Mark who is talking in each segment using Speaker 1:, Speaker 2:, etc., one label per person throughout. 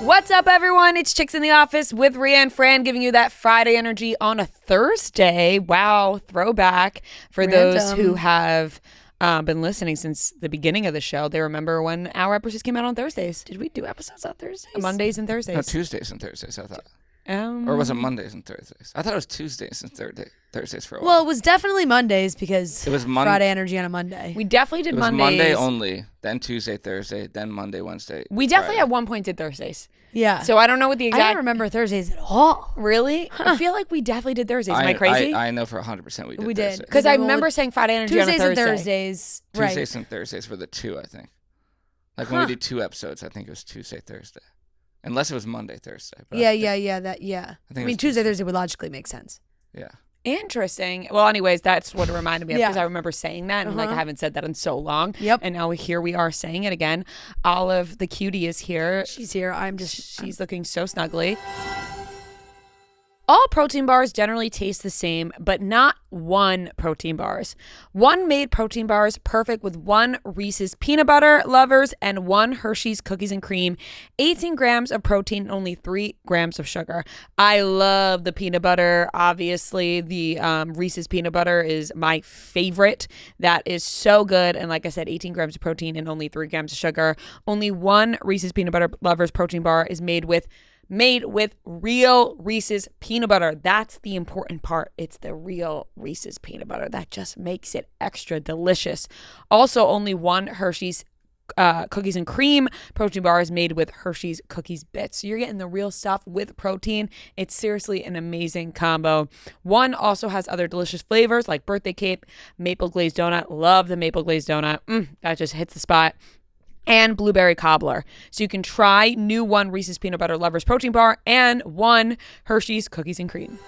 Speaker 1: What's up, everyone? It's Chicks in the Office with Ria and Fran, giving you that Friday energy on a Thursday. Wow, throwback. For those who have been listening since the beginning of the show, they remember when our episodes came out on Thursdays. Did we do episodes on Thursdays? Mondays and Thursdays.
Speaker 2: No, Tuesdays and Thursdays, I thought. Or was it Mondays and Thursdays? I thought it was Tuesdays and Thursdays for a while.
Speaker 3: Well, it was definitely Mondays because it was Friday energy on a Monday.
Speaker 1: We definitely did Mondays.
Speaker 2: Monday only, then Tuesday, Thursday, then Monday, Wednesday.
Speaker 1: We definitely at one point did Thursdays.
Speaker 3: Yeah.
Speaker 1: So I don't know what the exact...
Speaker 3: I don't remember Thursdays at all.
Speaker 1: Really? Huh. I feel like we definitely did Thursdays. Am I crazy?
Speaker 2: I know for 100% we did.
Speaker 1: Because I remember saying Friday energy on a Thursday.
Speaker 3: And Thursdays. Right.
Speaker 2: Tuesdays and Thursdays were the two, I think. Like when we did 2 episodes, I think it was Tuesday, Thursday. Unless it was Monday, Thursday.
Speaker 3: Yeah. I mean, Tuesday, Thursday would logically make sense.
Speaker 2: Yeah.
Speaker 1: Interesting. Well, anyways, that's what it reminded me of because I remember saying that and like I haven't said that in so long.
Speaker 3: Yep.
Speaker 1: And now here we are saying it again. Olive, the cutie, is here.
Speaker 3: She's here.
Speaker 1: She's looking so snuggly. All protein bars generally taste the same, but not One protein bars. One made protein bars perfect with 1 Reese's peanut butter lovers and 1 Hershey's cookies and cream, 18 grams of protein, and only 3 grams of sugar. I love the peanut butter. Obviously, the Reese's peanut butter is my favorite. That is so good. And like I said, 18 grams of protein and only 3 grams of sugar. Only 1 Reese's peanut butter lovers protein bar is made with real Reese's peanut butter. That's the important part. It's the real Reese's peanut butter. That just makes it extra delicious. Also, only 1 Hershey's cookies and cream protein bar is made with Hershey's cookies bits. So you're getting the real stuff with protein. It's seriously an amazing combo. One also has other delicious flavors like birthday cake, maple glazed donut. Love the maple glazed donut. That just hits the spot. And blueberry cobbler. So you can try new 1 Reese's peanut butter lovers protein bar and 1 Hershey's cookies and cream.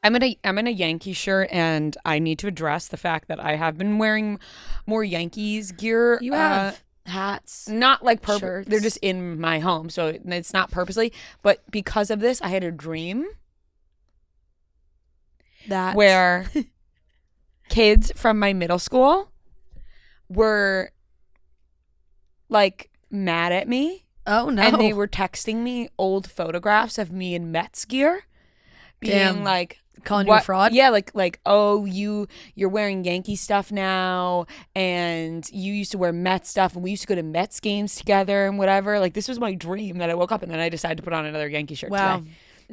Speaker 1: I'm in a Yankee shirt, and I need to address the fact that I have been wearing more Yankees gear.
Speaker 3: You have hats,
Speaker 1: not like
Speaker 3: shirts.
Speaker 1: They're just in my home, so it's not purposely. But because of this, I had a dream where kids from my middle school were like mad at me.
Speaker 3: Oh no.
Speaker 1: And they were texting me old photographs of me in Mets gear. Being like,
Speaker 3: calling you a fraud?
Speaker 1: Yeah, like, oh, you're wearing Yankee stuff now, and you used to wear Mets stuff, and we used to go to Mets games together and whatever. Like, this was my dream that I woke up and then I decided to put on another Yankee shirt today.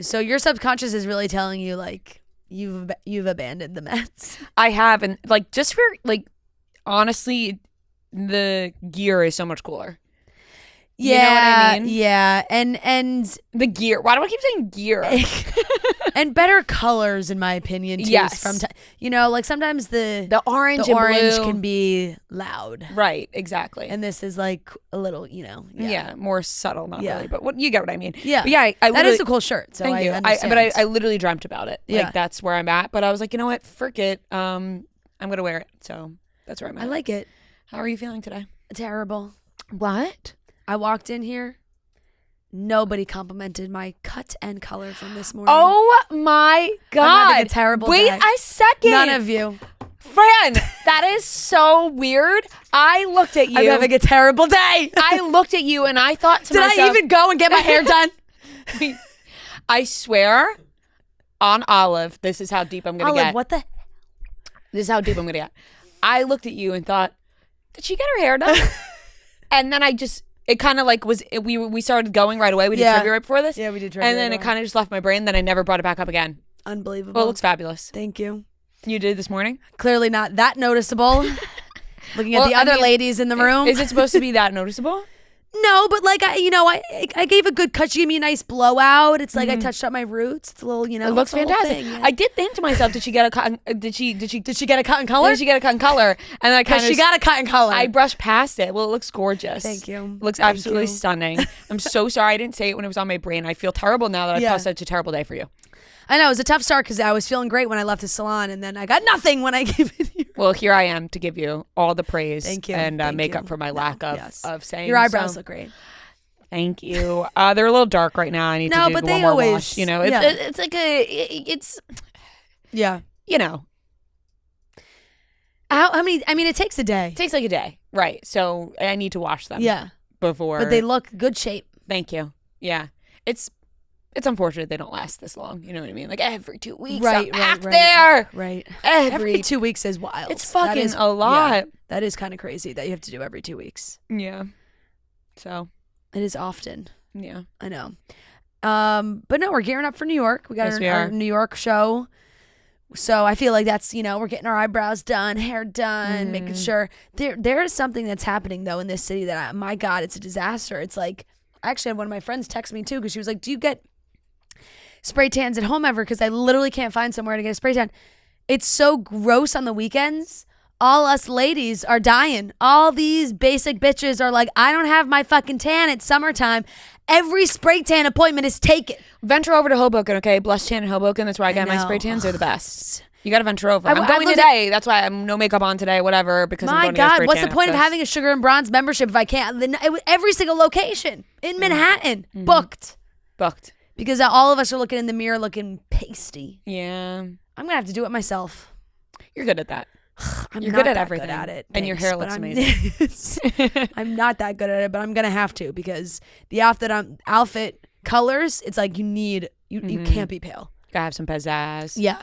Speaker 3: So your subconscious is really telling you like you've abandoned the Mets.
Speaker 1: I have, and like just for like honestly, the gear is so much cooler.
Speaker 3: Yeah,
Speaker 1: you know what I mean?
Speaker 3: Yeah, and
Speaker 1: the gear. Why do I keep saying gear?
Speaker 3: And better colors, in my opinion. Too,
Speaker 1: yes,
Speaker 3: like sometimes the
Speaker 1: orange
Speaker 3: can be loud.
Speaker 1: Right, exactly.
Speaker 3: And this is like a little,
Speaker 1: more subtle, not really, but you get what I mean.
Speaker 3: Yeah,
Speaker 1: but yeah. I
Speaker 3: that is a cool shirt. So
Speaker 1: thank you. I literally dreamt about it.
Speaker 3: Yeah,
Speaker 1: like that's where I'm at. But I was like, you know what? Frick it. I'm gonna wear it. So that's where I'm at.
Speaker 3: I like it.
Speaker 1: How are you feeling today?
Speaker 3: Terrible.
Speaker 1: What?
Speaker 3: I walked in here. Nobody complimented my cut and color from this morning.
Speaker 1: Oh my God.
Speaker 3: I'm having a terrible
Speaker 1: Wait
Speaker 3: day.
Speaker 1: a second.
Speaker 3: None of you.
Speaker 1: Fran, that is so weird. I looked at you.
Speaker 3: I'm having a terrible day.
Speaker 1: I looked at you and I thought to myself.
Speaker 3: Did I even go and get my hair done?
Speaker 1: I swear on Olive, this is how deep I'm going to get.
Speaker 3: What the?
Speaker 1: This is how deep I'm going to get. I looked at you and thought, did she get her hair done? And then it kind of like we started going right away. We did trivia right before this.
Speaker 3: Yeah, we did trivia.
Speaker 1: And then it kind of just left my brain. Then I never brought it back up again.
Speaker 3: Unbelievable.
Speaker 1: Well, it looks fabulous.
Speaker 3: Thank you.
Speaker 1: You did this morning?
Speaker 3: Clearly not that noticeable. Looking at the other ladies in the room.
Speaker 1: Is it supposed to be that noticeable?
Speaker 3: No, but like I gave a good cut. She gave me a nice blowout. It's like I touched up my roots. It's a little,
Speaker 1: it looks fantastic.
Speaker 3: Thing, yeah.
Speaker 1: I did think to myself, did she get a cut? Did she get a cut in color? Did she get a cut in color? And then
Speaker 3: she got a cut in color.
Speaker 1: I brushed past it. Well, it looks gorgeous.
Speaker 3: Thank you.
Speaker 1: It looks absolutely stunning. I'm so sorry I didn't say it when it was on my brain. I feel terrible now that I've caused such a terrible day for you.
Speaker 3: I know it was a tough start because I was feeling great when I left the salon, and then I got nothing when I gave it here.
Speaker 1: Well, here I am to give you all the praise.
Speaker 3: Thank you.
Speaker 1: And make up for my lack of saying.
Speaker 3: Your eyebrows look great.
Speaker 1: Thank you. They're a little dark right now. I need to do one more wash. You know, it's like it's
Speaker 3: yeah.
Speaker 1: You know.
Speaker 3: I mean, it takes a day.
Speaker 1: It takes like a day, right? So I need to wash them.
Speaker 3: Yeah.
Speaker 1: before.
Speaker 3: But they look good shape.
Speaker 1: Thank you. Yeah. It's unfortunate they don't last this long. You know what I mean? Like every 2 weeks,
Speaker 3: Right,
Speaker 1: I'm
Speaker 3: right,
Speaker 1: back
Speaker 3: right.
Speaker 1: there.
Speaker 3: Right.
Speaker 1: Every
Speaker 3: 2 weeks is wild.
Speaker 1: It's fucking a lot.
Speaker 3: Yeah, that is kind of crazy that you have to do every 2 weeks.
Speaker 1: Yeah. So
Speaker 3: It is often.
Speaker 1: yeah.
Speaker 3: I know. But no, we're gearing up for New York. We got
Speaker 1: Yes, we
Speaker 3: our
Speaker 1: are.
Speaker 3: New York show. So I feel like that's, we're getting our eyebrows done, hair done, making sure. There is something that's happening, though, in this city that, my God, it's a disaster. It's like, I actually had one of my friends text me, too, because she was like, do you get spray tans at home ever? Because I literally can't find somewhere to get a spray tan. It's so gross on the weekends. All us ladies are dying. All these basic bitches are like, I don't have my fucking tan. It's summertime. Every spray tan appointment is taken.
Speaker 1: Venture over to Hoboken, okay? Blush Tan in Hoboken. That's where I get my
Speaker 3: know.
Speaker 1: spray tans. They're the best. You got to venture over. I'm
Speaker 3: I
Speaker 1: going
Speaker 3: looked
Speaker 1: today. That's why I'm no makeup on today, whatever, because I'm
Speaker 3: My
Speaker 1: going to get a
Speaker 3: God,
Speaker 1: spray
Speaker 3: what's
Speaker 1: tan
Speaker 3: the point of
Speaker 1: after
Speaker 3: having a Sugar and Bronze membership if I can't? Every single location in Manhattan booked.
Speaker 1: this. Booked.
Speaker 3: Because all of us are looking in the mirror looking pasty.
Speaker 1: Yeah.
Speaker 3: I'm going to have to do it myself.
Speaker 1: You're good at that.
Speaker 3: I'm
Speaker 1: You're
Speaker 3: not
Speaker 1: good at
Speaker 3: that
Speaker 1: everything.
Speaker 3: good at it.
Speaker 1: And your
Speaker 3: thanks,
Speaker 1: hair
Speaker 3: but
Speaker 1: looks
Speaker 3: amazing. I'm not that good at it, but I'm going to have to because the outfit colors, it's like you can't be pale.
Speaker 1: Gotta have some pizzazz.
Speaker 3: Yeah.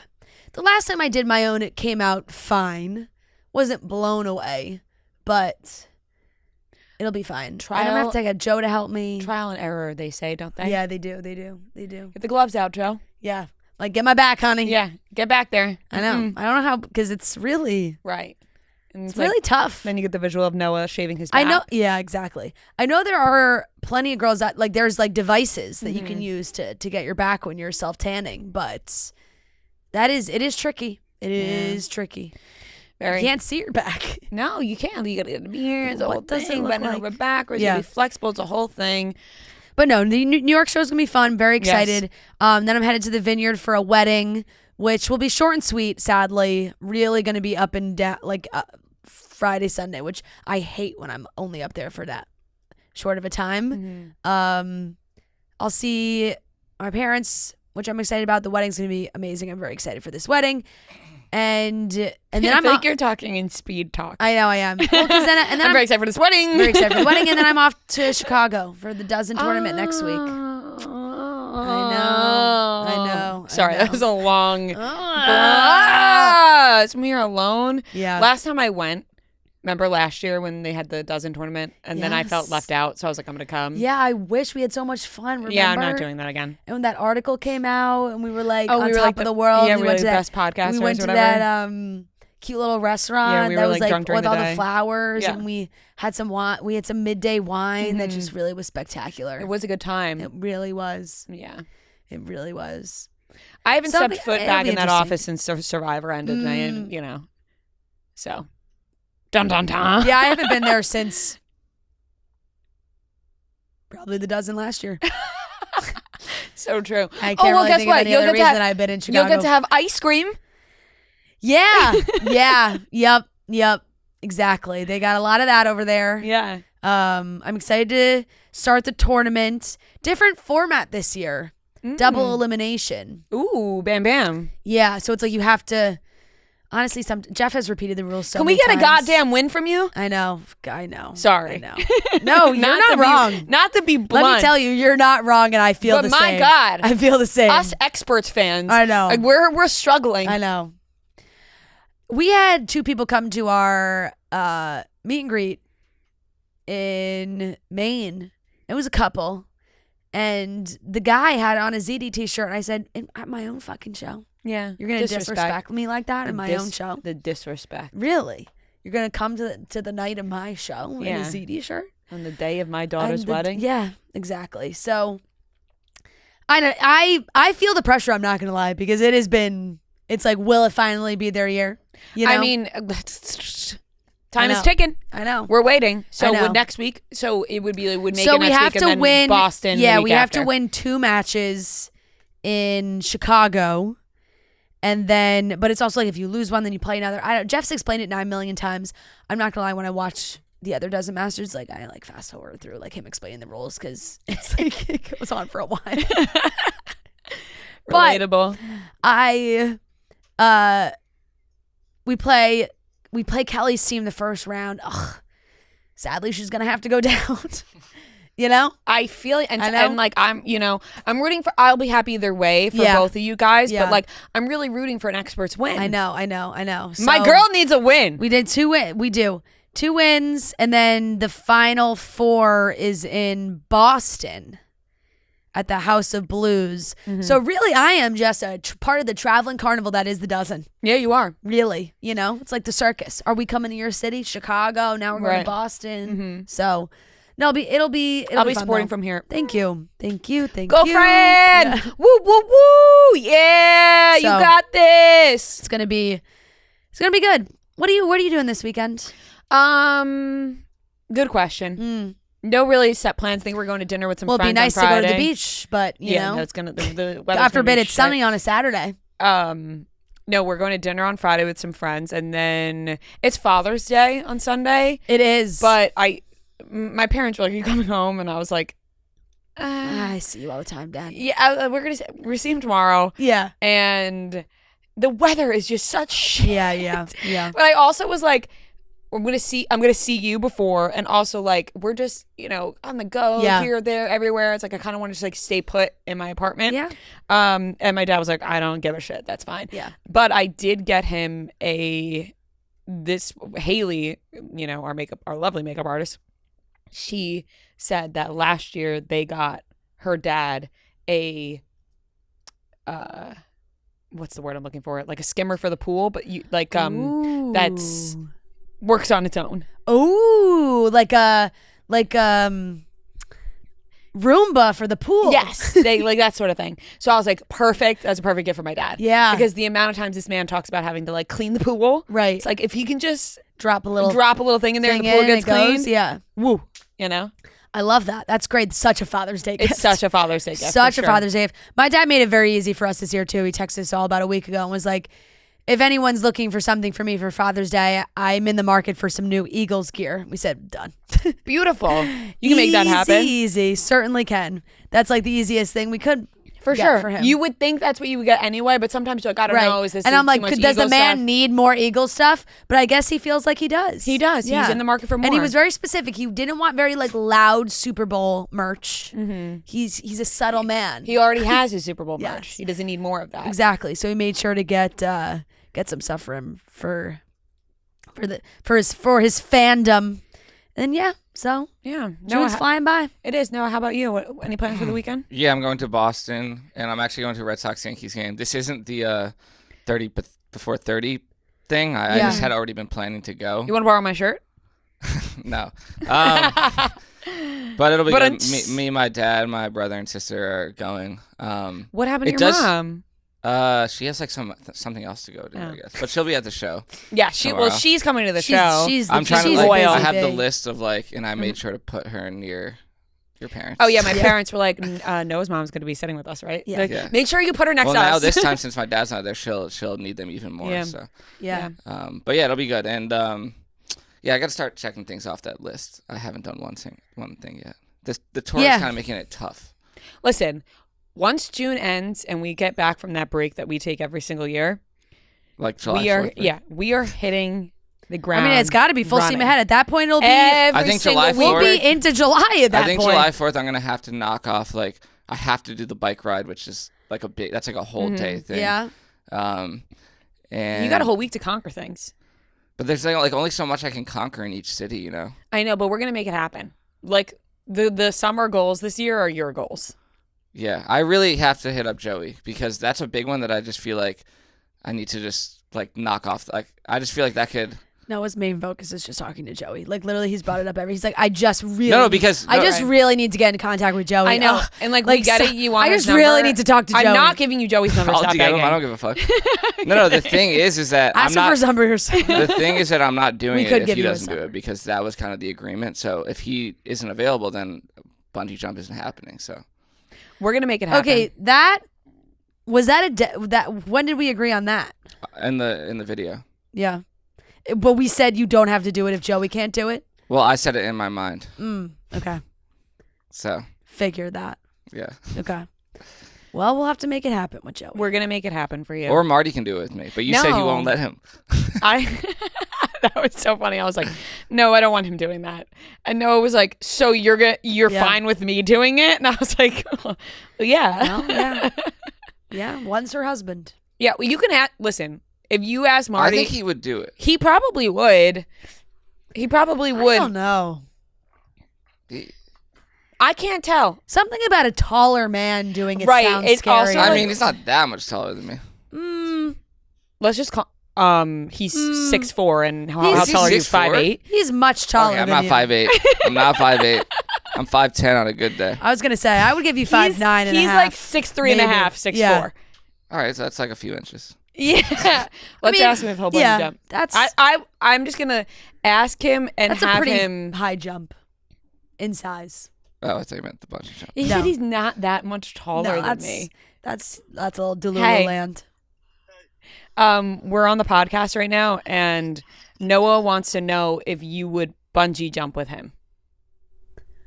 Speaker 3: The last time I did my own, it came out fine. Wasn't blown away, but it'll be fine. I'm gonna have to get Joe to help me.
Speaker 1: Trial and error, they say, don't they?
Speaker 3: Yeah, they do.
Speaker 1: Get the gloves out, Joe.
Speaker 3: Yeah. Like, get my back, honey.
Speaker 1: Yeah. Get back there.
Speaker 3: I know. I don't know how, because it's really,
Speaker 1: Right. And
Speaker 3: it's really tough.
Speaker 1: Then you get the visual of Noah shaving his back.
Speaker 3: I know. Yeah, exactly. I know there are plenty of girls that, like, there's, like, devices that you can use to get your back when you're self-tanning, but it is tricky. It is tricky.
Speaker 1: Very.
Speaker 3: You can't see your back.
Speaker 1: No, you can't. You gotta get the hair. It's a whole
Speaker 3: What does it
Speaker 1: thing.
Speaker 3: look
Speaker 1: Bending
Speaker 3: like?
Speaker 1: over backwards.
Speaker 3: Yeah.
Speaker 1: You gotta be flexible. It's a whole thing.
Speaker 3: But no, the New York show's gonna be fun. Very excited. Then I'm headed to the Vineyard for a wedding, which will be short and sweet. Sadly, really gonna be up and down, like Friday, Sunday, which I hate when I'm only up there for that short of a time. I'll see my parents, which I'm excited about. The wedding's gonna be amazing. I'm very excited for this wedding, and then
Speaker 1: I
Speaker 3: I'm
Speaker 1: feel like you're talking in speed talk.
Speaker 3: I know I am. Well, 'cause then and then
Speaker 1: I'm very excited for this wedding.
Speaker 3: very excited for the wedding, and then I'm off to Chicago for the dozen tournament next week. I know.
Speaker 1: Sorry, that was a long.
Speaker 3: Ah.
Speaker 1: It's when you're alone.
Speaker 3: Yeah.
Speaker 1: Last time I went, remember last year when they had the dozen tournament, and then I felt
Speaker 3: Yes.
Speaker 1: left out, so I was like, I'm gonna come.
Speaker 3: Yeah, I wish we had so much fun. Remember?
Speaker 1: Yeah, I'm not doing that again.
Speaker 3: And when that article came out, and we were like
Speaker 1: Oh,
Speaker 3: on
Speaker 1: we were
Speaker 3: top
Speaker 1: like
Speaker 3: of the world.
Speaker 1: Yeah,
Speaker 3: we
Speaker 1: we were
Speaker 3: went
Speaker 1: like
Speaker 3: to
Speaker 1: the best podcasters
Speaker 3: We went
Speaker 1: or
Speaker 3: to
Speaker 1: whatever.
Speaker 3: that cute little restaurant
Speaker 1: Yeah, we
Speaker 3: that
Speaker 1: were,
Speaker 3: was
Speaker 1: like,
Speaker 3: like
Speaker 1: drunk during
Speaker 3: with
Speaker 1: the
Speaker 3: all
Speaker 1: day.
Speaker 3: the flowers,
Speaker 1: Yeah.
Speaker 3: and we had some wine. We had some midday wine that just really was spectacular.
Speaker 1: It was a good time.
Speaker 3: It really was.
Speaker 1: Yeah.
Speaker 3: It really was.
Speaker 1: I haven't
Speaker 3: Something-
Speaker 1: stepped foot
Speaker 3: it'll
Speaker 1: back
Speaker 3: be
Speaker 1: in that
Speaker 3: interesting.
Speaker 1: office since Survivor ended, and I, so. Dun dun dun.
Speaker 3: Yeah, I haven't been there since probably the dozen last year.
Speaker 1: So true.
Speaker 3: I can't
Speaker 1: well,
Speaker 3: really
Speaker 1: guess
Speaker 3: think
Speaker 1: what?
Speaker 3: of any
Speaker 1: You'll
Speaker 3: other
Speaker 1: get to
Speaker 3: reason
Speaker 1: have-
Speaker 3: I've been in Chicago.
Speaker 1: You'll get to have ice cream.
Speaker 3: Yeah. Yep. Exactly. They got a lot of that over there.
Speaker 1: Yeah.
Speaker 3: I'm excited to start the tournament. Different format this year. Double elimination.
Speaker 1: Ooh, bam bam.
Speaker 3: Yeah. So it's like you have to. Honestly, Jeff has repeated the rules so
Speaker 1: Can we
Speaker 3: many
Speaker 1: get a
Speaker 3: times.
Speaker 1: goddamn win from you?
Speaker 3: I know.
Speaker 1: Sorry.
Speaker 3: I know. No, you're not
Speaker 1: to be-
Speaker 3: wrong.
Speaker 1: not to be blunt.
Speaker 3: Let me tell you, you're not wrong, and I feel
Speaker 1: But
Speaker 3: the
Speaker 1: my
Speaker 3: same.
Speaker 1: God.
Speaker 3: I feel the same.
Speaker 1: Us experts fans.
Speaker 3: I know.
Speaker 1: Like we're struggling.
Speaker 3: I know. We had 2 people come to our meet and greet in Maine. It was a couple. And the guy had on a ZD t-shirt. And I said, at my own fucking show.
Speaker 1: Yeah.
Speaker 3: You're going to disrespect me like that in my own show?
Speaker 1: The disrespect.
Speaker 3: Really? You're going to come to the night of my show in a ZD shirt?
Speaker 1: On the day of my daughter's wedding?
Speaker 3: Yeah, exactly. So I feel the pressure, I'm not going to lie, because it's like, will it finally be their year? You know?
Speaker 1: I mean, time is ticking.
Speaker 3: I know.
Speaker 1: We're waiting. So
Speaker 3: I know.
Speaker 1: next week, it would make
Speaker 3: So
Speaker 1: it
Speaker 3: we
Speaker 1: next
Speaker 3: have
Speaker 1: week
Speaker 3: to
Speaker 1: and then
Speaker 3: win
Speaker 1: Boston.
Speaker 3: Yeah,
Speaker 1: the week
Speaker 3: we have
Speaker 1: after.
Speaker 3: to win 2 matches in Chicago. And then, but it's also like if you lose one, then you play another. Jeff's explained it 9 million times. I'm not gonna lie, when I watch the other dozen masters, like I like fast forward through like him explaining the rules because it's like it goes on for a while.
Speaker 1: Relatable.
Speaker 3: We play Kelly's team the first round. Ugh. sadly she's gonna have to go down. You know?
Speaker 1: I feel it,
Speaker 3: I know.
Speaker 1: and like I'm rooting for. I'll be happy either way for both of you guys,
Speaker 3: Yeah.
Speaker 1: but like I'm really rooting for an expert's win.
Speaker 3: I know.
Speaker 1: My
Speaker 3: So,
Speaker 1: girl needs a win.
Speaker 3: we did 2 wins. We do 2 wins, and then the final 4 is in Boston at the House of Blues. So really, I am just a part of the traveling carnival that is the dozen.
Speaker 1: Yeah, you are.
Speaker 3: Really, it's like the circus. Are we coming to your city, Chicago? Now we're going
Speaker 1: Right.
Speaker 3: to Boston. So, no, it'll be.
Speaker 1: I'll be
Speaker 3: fun,
Speaker 1: supporting
Speaker 3: though.
Speaker 1: from here.
Speaker 3: Thank you.
Speaker 1: Go,
Speaker 3: you.
Speaker 1: friend!
Speaker 3: Yeah.
Speaker 1: Woo, woo, woo! Yeah, you
Speaker 3: So-
Speaker 1: got this.
Speaker 3: It's gonna be good. What are you doing this weekend?
Speaker 1: Good question. No really set plans. I think we're going to dinner with some
Speaker 3: Well, it'd
Speaker 1: friends
Speaker 3: be nice to
Speaker 1: on
Speaker 3: go
Speaker 1: Friday.
Speaker 3: to the beach, but you know,
Speaker 1: no, it's gonna the weather's
Speaker 3: God
Speaker 1: gonna
Speaker 3: forbid
Speaker 1: be
Speaker 3: it's
Speaker 1: shit.
Speaker 3: sunny on a Saturday.
Speaker 1: No, we're going to dinner on Friday with some friends, and then it's Father's Day on Sunday.
Speaker 3: It is,
Speaker 1: But my parents were like, "Are you coming home?" And I was like,
Speaker 3: I see you all the time, Dad.
Speaker 1: "Yeah, we're seeing him tomorrow."
Speaker 3: Yeah,
Speaker 1: And the weather is just such shit.
Speaker 3: yeah.
Speaker 1: But I also was like, I'm gonna see you before, and also like we're just on the go here, there, everywhere. It's like I kind of want to just like stay put in my apartment.
Speaker 3: Yeah.
Speaker 1: And my dad was like, I don't give a shit. That's fine.
Speaker 3: Yeah.
Speaker 1: But I did get him Haley, our lovely makeup artist. She said that last year they got her dad a what's the word I'm looking for? Like a skimmer for the pool, but that's works on its own.
Speaker 3: Ooh, like Roomba for the pool.
Speaker 1: Yes, they like that sort of thing. So I was like, perfect. That's a perfect gift for my dad.
Speaker 3: Yeah.
Speaker 1: Because the amount of times this man talks about having to like clean the pool,
Speaker 3: Right.
Speaker 1: it's like if he can just
Speaker 3: drop a little
Speaker 1: thing in there and the
Speaker 3: thing
Speaker 1: pool
Speaker 3: in,
Speaker 1: gets
Speaker 3: it goes,
Speaker 1: cleaned.
Speaker 3: Yeah.
Speaker 1: Woo.
Speaker 3: I love that. That's great. Such a Father's Day gift.
Speaker 1: It's such a Father's Day gift.
Speaker 3: Such
Speaker 1: for
Speaker 3: a
Speaker 1: sure.
Speaker 3: Father's Day gift. My dad made it very easy for us this year too. He texted us all about a week ago and was like, if anyone's looking for something for me for Father's Day, I'm in the market for some new Eagles gear. We said, done.
Speaker 1: Beautiful. You can make that happen.
Speaker 3: Easy. Certainly can. That's like the easiest thing we could
Speaker 1: For
Speaker 3: get
Speaker 1: sure.
Speaker 3: for him.
Speaker 1: You would think that's what you would get anyway, but sometimes you're like, I don't know, is this
Speaker 3: and I'm
Speaker 1: too
Speaker 3: like,
Speaker 1: much
Speaker 3: does the
Speaker 1: Eagle
Speaker 3: man
Speaker 1: stuff?
Speaker 3: need more Eagle stuff? But I guess he feels like he does.
Speaker 1: He does. He's in the market for more.
Speaker 3: And he was very specific. He didn't want very like loud Super Bowl merch. He's a subtle man.
Speaker 1: He already has his Super Bowl
Speaker 3: Yes.
Speaker 1: merch. He doesn't need more of that.
Speaker 3: Exactly. So he made sure to get some stuff for him for his fandom. And yeah, so
Speaker 1: Yeah.
Speaker 3: June's flying by.
Speaker 1: It is. Noah, how about you? Any plans for the weekend?
Speaker 2: Yeah, I'm going to Boston, and I'm actually going to a Red Sox Yankees game. This isn't the 30 before 30 thing. I just had already been planning to go.
Speaker 1: You want to borrow my shirt?
Speaker 2: No. But it'll be good. Me, my dad, my brother, and sister are going.
Speaker 1: What happened to
Speaker 2: it
Speaker 1: your
Speaker 2: does-
Speaker 1: mom?
Speaker 2: She has like something else to go to, I guess. But she'll be at the show.
Speaker 1: Yeah,
Speaker 2: tomorrow.
Speaker 1: she's coming to the show.
Speaker 2: I'm trying to
Speaker 3: she's
Speaker 2: like,
Speaker 1: loyal.
Speaker 2: I have the
Speaker 3: big.
Speaker 2: list of like, and I made sure to put her near your parents.
Speaker 1: Oh yeah, my parents were like, Noah's mom's going to be sitting with us, right?
Speaker 3: Yeah.
Speaker 1: Like,
Speaker 2: Yeah.
Speaker 1: Make sure you put her next
Speaker 2: Well,
Speaker 1: to
Speaker 2: now
Speaker 1: us.
Speaker 2: this time since my dad's not there, she'll need them even more.
Speaker 1: Yeah.
Speaker 2: So,
Speaker 3: Yeah.
Speaker 2: but yeah, it'll be good. And yeah, I got to start checking things off that list. I haven't done one thing yet. The tour is kind of making it tough.
Speaker 1: Listen, once June ends and we get back from that break that we take every single year,
Speaker 2: Like July
Speaker 1: we are
Speaker 2: 4th.
Speaker 1: we are hitting the ground.
Speaker 3: I mean, it's got to be full steam
Speaker 1: running.
Speaker 3: ahead. At that point, it'll be.
Speaker 1: Every
Speaker 2: I think
Speaker 1: single
Speaker 2: July
Speaker 1: week.
Speaker 3: We'll
Speaker 2: 4th.
Speaker 3: be into July at that
Speaker 2: I think
Speaker 3: point.
Speaker 2: July 4th, I'm gonna have to knock off like I have to do the bike ride, which is like that's like a whole day thing.
Speaker 3: Yeah.
Speaker 2: And
Speaker 1: You got a whole week to conquer things.
Speaker 2: But there's like only so much I can conquer in each city, you know.
Speaker 1: I know, but we're gonna make it happen. Like the summer goals this year are your goals.
Speaker 2: Yeah, I really have to hit up Joey because that's a big one that I just feel like I need to just like knock off. Like I just feel like that could.
Speaker 3: Noah's main focus is just talking to Joey. Like literally, he's brought it up he's like, I just really really need to get in contact with Joey.
Speaker 1: I know,
Speaker 3: Ugh.
Speaker 1: and like we get it. You want?
Speaker 3: I
Speaker 1: his
Speaker 3: just really
Speaker 1: number.
Speaker 3: need to talk to Joey.
Speaker 1: I'm not giving you Joey's number.
Speaker 2: I'll
Speaker 1: Stop
Speaker 2: DM
Speaker 1: begging.
Speaker 2: him. I don't give a fuck. No. The thing is that
Speaker 3: Ask
Speaker 2: I'm not.
Speaker 3: him for numbers.
Speaker 2: The thing is that I'm not doing
Speaker 3: We
Speaker 2: it
Speaker 3: could
Speaker 2: if
Speaker 3: give
Speaker 2: he
Speaker 3: you his
Speaker 2: doesn't do
Speaker 3: number.
Speaker 2: it because that was kind of the agreement. So if he isn't available, then bungee jump isn't happening. So
Speaker 1: We're gonna make it happen.
Speaker 3: Okay, when did we agree on that?
Speaker 2: in the video.
Speaker 3: Yeah, but we said you don't have to do it if Joey can't do it.
Speaker 2: Well, I said it in my mind.
Speaker 3: Okay,
Speaker 2: So
Speaker 3: figure that.
Speaker 2: yeah.
Speaker 3: Okay. Well, we'll have to make it happen with Joey.
Speaker 1: We're gonna make it happen for you.
Speaker 2: Or Marty can do it with me, but you say he
Speaker 1: No.
Speaker 2: won't let him.
Speaker 1: I That was so funny. I was like, no, I don't want him doing that. And Noah was like, so you're fine with me doing it? And I was like, well, yeah.
Speaker 3: Well, yeah. Yeah, one's her husband.
Speaker 1: Yeah, well, you can listen, if you ask Marty.
Speaker 2: I think he would do it.
Speaker 1: He probably would. He probably would.
Speaker 3: I don't know.
Speaker 1: I can't tell.
Speaker 3: Something about a taller man doing it
Speaker 1: Right,
Speaker 3: sounds
Speaker 1: it's
Speaker 3: scary.
Speaker 1: also
Speaker 2: I
Speaker 1: like-
Speaker 2: mean, he's not that much taller than me.
Speaker 1: Let's just call. He's 6'4", and how
Speaker 3: He's-
Speaker 1: tall are you?
Speaker 2: 6'4"?
Speaker 1: 5'8"?
Speaker 3: He's much taller
Speaker 2: Okay, I'm
Speaker 3: than
Speaker 2: not
Speaker 3: you.
Speaker 2: 5'8". I'm not 5'8". I'm 5'10" on a good day.
Speaker 3: I was going to say, I would give you 5'9" and a
Speaker 1: He's
Speaker 3: half.
Speaker 1: like 6'3" and a
Speaker 3: maybe.
Speaker 1: half, 6'4".
Speaker 3: Yeah.
Speaker 2: All right, so that's like a few inches.
Speaker 1: Yeah. Let's ask him if he'll bungee jump. I'm just gonna ask him and
Speaker 3: That's a
Speaker 1: have
Speaker 3: pretty
Speaker 1: him.
Speaker 3: high jump in size.
Speaker 2: Oh, I thought you meant the bungee jump.
Speaker 1: He
Speaker 3: No.
Speaker 1: said he's not that much taller than me.
Speaker 3: That's a little Delulu
Speaker 1: Hey.
Speaker 3: land.
Speaker 1: We're on the podcast right now, and Noah wants to know if you would bungee jump with him.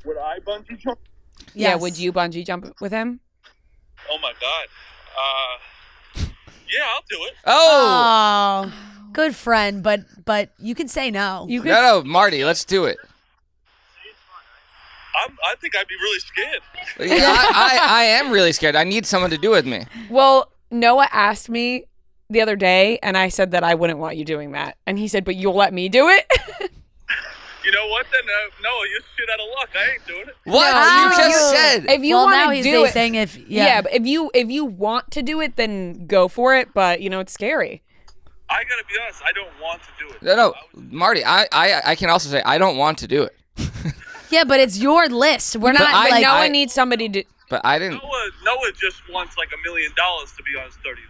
Speaker 4: Would I bungee jump?
Speaker 1: Yeah,
Speaker 3: Yes.
Speaker 1: would you bungee jump with him?
Speaker 4: Oh my god. Yeah, I'll do it.
Speaker 2: Oh!
Speaker 3: Oh, good friend, but you can say no.
Speaker 1: You could.
Speaker 2: No, Marty, let's do it.
Speaker 4: I think I'd be really scared.
Speaker 2: Yeah, I am really scared. I need someone to do it with me.
Speaker 1: Well, Noah asked me the other day, and I said that I wouldn't want you doing that, and he said, "But you'll let me do it."
Speaker 4: You know what? Then Noah, you're shit out of luck. I ain't doing it.
Speaker 2: What?
Speaker 1: No,
Speaker 2: You just said.
Speaker 1: If you
Speaker 3: well, now
Speaker 1: want to
Speaker 3: he's
Speaker 1: do it,
Speaker 3: saying if
Speaker 1: but if you want to do it, then go for it. But it's scary.
Speaker 4: I gotta be honest. I don't want to do it.
Speaker 2: No, Marty, I can also say I don't want to do it.
Speaker 3: yeah, but it's your list. We're
Speaker 2: But
Speaker 3: not
Speaker 2: I
Speaker 3: like
Speaker 2: know-
Speaker 1: Noah needs somebody to.
Speaker 2: But I didn't.
Speaker 4: Noah just wants like $1 million to be on his 30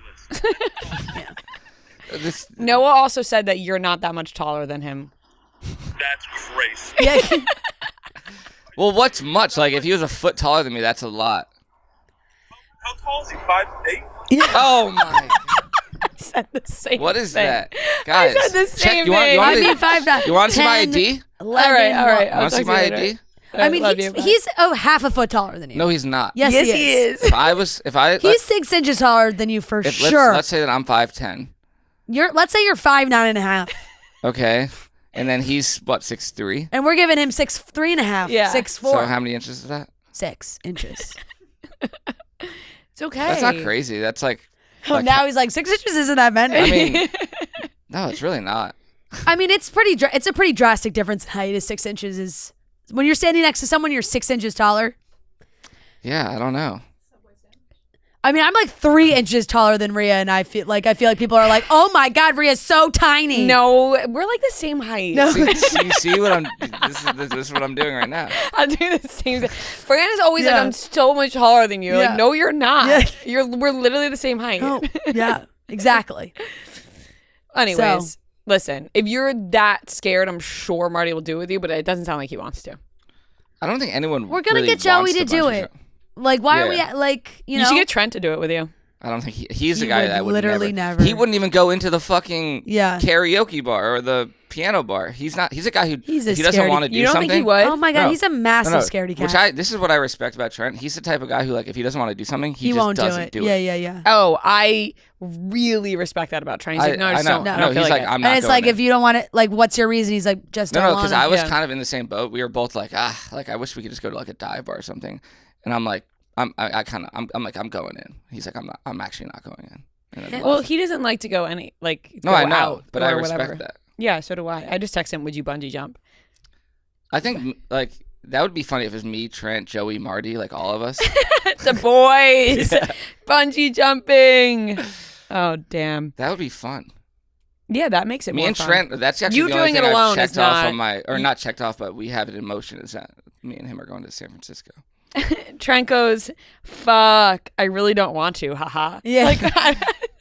Speaker 4: list.
Speaker 2: This,
Speaker 1: Noah also said that you're not that much taller than him.
Speaker 4: That's crazy.
Speaker 3: yeah.
Speaker 2: well, what's much? Like, if he was a foot taller than me, that's a lot.
Speaker 4: How tall is he? 5'8"?
Speaker 2: Oh, my.
Speaker 1: I said the same.
Speaker 2: What is
Speaker 1: thing.
Speaker 2: that? Guys,
Speaker 1: I said the same
Speaker 2: you want,
Speaker 1: thing.
Speaker 2: you want
Speaker 3: I
Speaker 2: to,
Speaker 3: mean 5'9".
Speaker 2: you want to see my
Speaker 3: 10,
Speaker 2: ID?
Speaker 3: 11,
Speaker 1: All right.
Speaker 2: You
Speaker 1: I'll
Speaker 2: want to see
Speaker 1: talk
Speaker 2: my
Speaker 1: you later.
Speaker 2: ID?
Speaker 3: I mean,
Speaker 1: love you, bye.
Speaker 3: he's half a foot taller than you.
Speaker 2: No, he's not.
Speaker 3: Yes,
Speaker 1: Yes,
Speaker 3: he is.
Speaker 2: If I,
Speaker 3: He's 6 inches taller than you for sure.
Speaker 2: Let's say that I'm 5'10".
Speaker 3: Let's say you're 5'9" and a half,
Speaker 2: Okay. And then he's, what, 6'3"?
Speaker 3: and we're giving him 6'3" and a half.
Speaker 1: Yeah.
Speaker 3: 6'4".
Speaker 2: So how many inches is that?
Speaker 3: 6 inches.
Speaker 1: It's okay.
Speaker 2: That's not crazy. That's like
Speaker 3: Now he's like 6 inches isn't that many.
Speaker 2: I mean, no, it's really not.
Speaker 3: I mean, it's a pretty drastic difference in height. Is 6 inches is when you're standing next to someone you're 6 inches taller.
Speaker 2: Yeah, I don't know.
Speaker 3: I mean, I'm like 3 inches taller than Ria, and I feel like people are like, "Oh my God, Ria's so tiny."
Speaker 1: No, we're like the same height.
Speaker 3: No.
Speaker 2: You see what I'm? This is what I'm doing right now.
Speaker 1: I'm doing the same thing. Fran is always like,
Speaker 3: Yeah.
Speaker 1: I'm so much taller than you.
Speaker 3: Yeah.
Speaker 1: Like, no, you're not.
Speaker 3: Yeah.
Speaker 1: We're literally the same height.
Speaker 3: Oh, yeah, exactly.
Speaker 1: Anyways,
Speaker 3: So-
Speaker 1: listen, if you're that scared, I'm sure Marty will do it with you, but it doesn't sound like he wants to.
Speaker 2: I don't think anyone.
Speaker 3: We're gonna
Speaker 2: really
Speaker 3: get Joey
Speaker 2: wants
Speaker 3: to do
Speaker 2: bungee
Speaker 3: it.
Speaker 2: jump.
Speaker 3: Like, why are we
Speaker 2: Yeah.
Speaker 3: like
Speaker 1: You,
Speaker 3: know?
Speaker 1: should get Trent to do it with you.
Speaker 2: I don't think he's the
Speaker 3: He
Speaker 2: guy
Speaker 3: would
Speaker 2: that would
Speaker 3: literally never.
Speaker 2: He wouldn't even go into the fucking
Speaker 3: Yeah.
Speaker 2: karaoke bar or the piano bar. He's not. He's a guy who
Speaker 3: He's a
Speaker 2: if he doesn't
Speaker 3: scaredy-
Speaker 2: want to do
Speaker 1: You don't
Speaker 2: something.
Speaker 1: think he would?
Speaker 3: Oh my God,
Speaker 2: No.
Speaker 3: he's a massive scaredy cat.
Speaker 2: Which this is what I respect about Trent. He's the type of guy who, like, if he doesn't want to do something, he just
Speaker 3: won't
Speaker 2: doesn't
Speaker 3: do it. Yeah.
Speaker 1: Oh, I really respect that about Trent. He's like, no, I just
Speaker 2: know.
Speaker 1: don't. I
Speaker 2: No,
Speaker 1: don't feel
Speaker 2: he's
Speaker 1: like
Speaker 2: like,
Speaker 1: it.
Speaker 2: I'm not.
Speaker 3: And it's
Speaker 2: going
Speaker 3: like,
Speaker 2: in.
Speaker 3: if you don't want it, like, what's your reason? He's like, just don't
Speaker 2: No,
Speaker 3: want
Speaker 2: because
Speaker 3: it.
Speaker 2: I was
Speaker 1: Yeah.
Speaker 2: kind of in the same boat. We were both like, like, I wish we could just go to like a dive bar or something. And I'm like, I'm like, I'm going in. He's like, I'm actually not going in. And then
Speaker 1: Well,
Speaker 2: left.
Speaker 1: he doesn't like to go no,
Speaker 2: no, I know,
Speaker 1: out
Speaker 2: but
Speaker 1: or
Speaker 2: I respect
Speaker 1: whatever.
Speaker 2: that.
Speaker 1: Yeah, so do I. I just text him, would you bungee jump?
Speaker 2: I think like that would be funny if it was me, Trent, Joey, Marty, like all of us.
Speaker 1: The boys. Bungee jumping. Oh, damn.
Speaker 2: That would be fun.
Speaker 1: Yeah, that makes it
Speaker 2: Me
Speaker 1: more
Speaker 2: and
Speaker 1: fun.
Speaker 2: Trent. That's actually
Speaker 1: You
Speaker 2: the only
Speaker 1: doing it
Speaker 2: thing
Speaker 1: alone
Speaker 2: I've
Speaker 1: is
Speaker 2: checked off
Speaker 1: not-
Speaker 2: on my, or not checked off, but we have it in motion. Is that me and him are going to San Francisco?
Speaker 1: Trent goes, fuck, I really don't want to. Haha.
Speaker 3: Yeah.
Speaker 1: Like,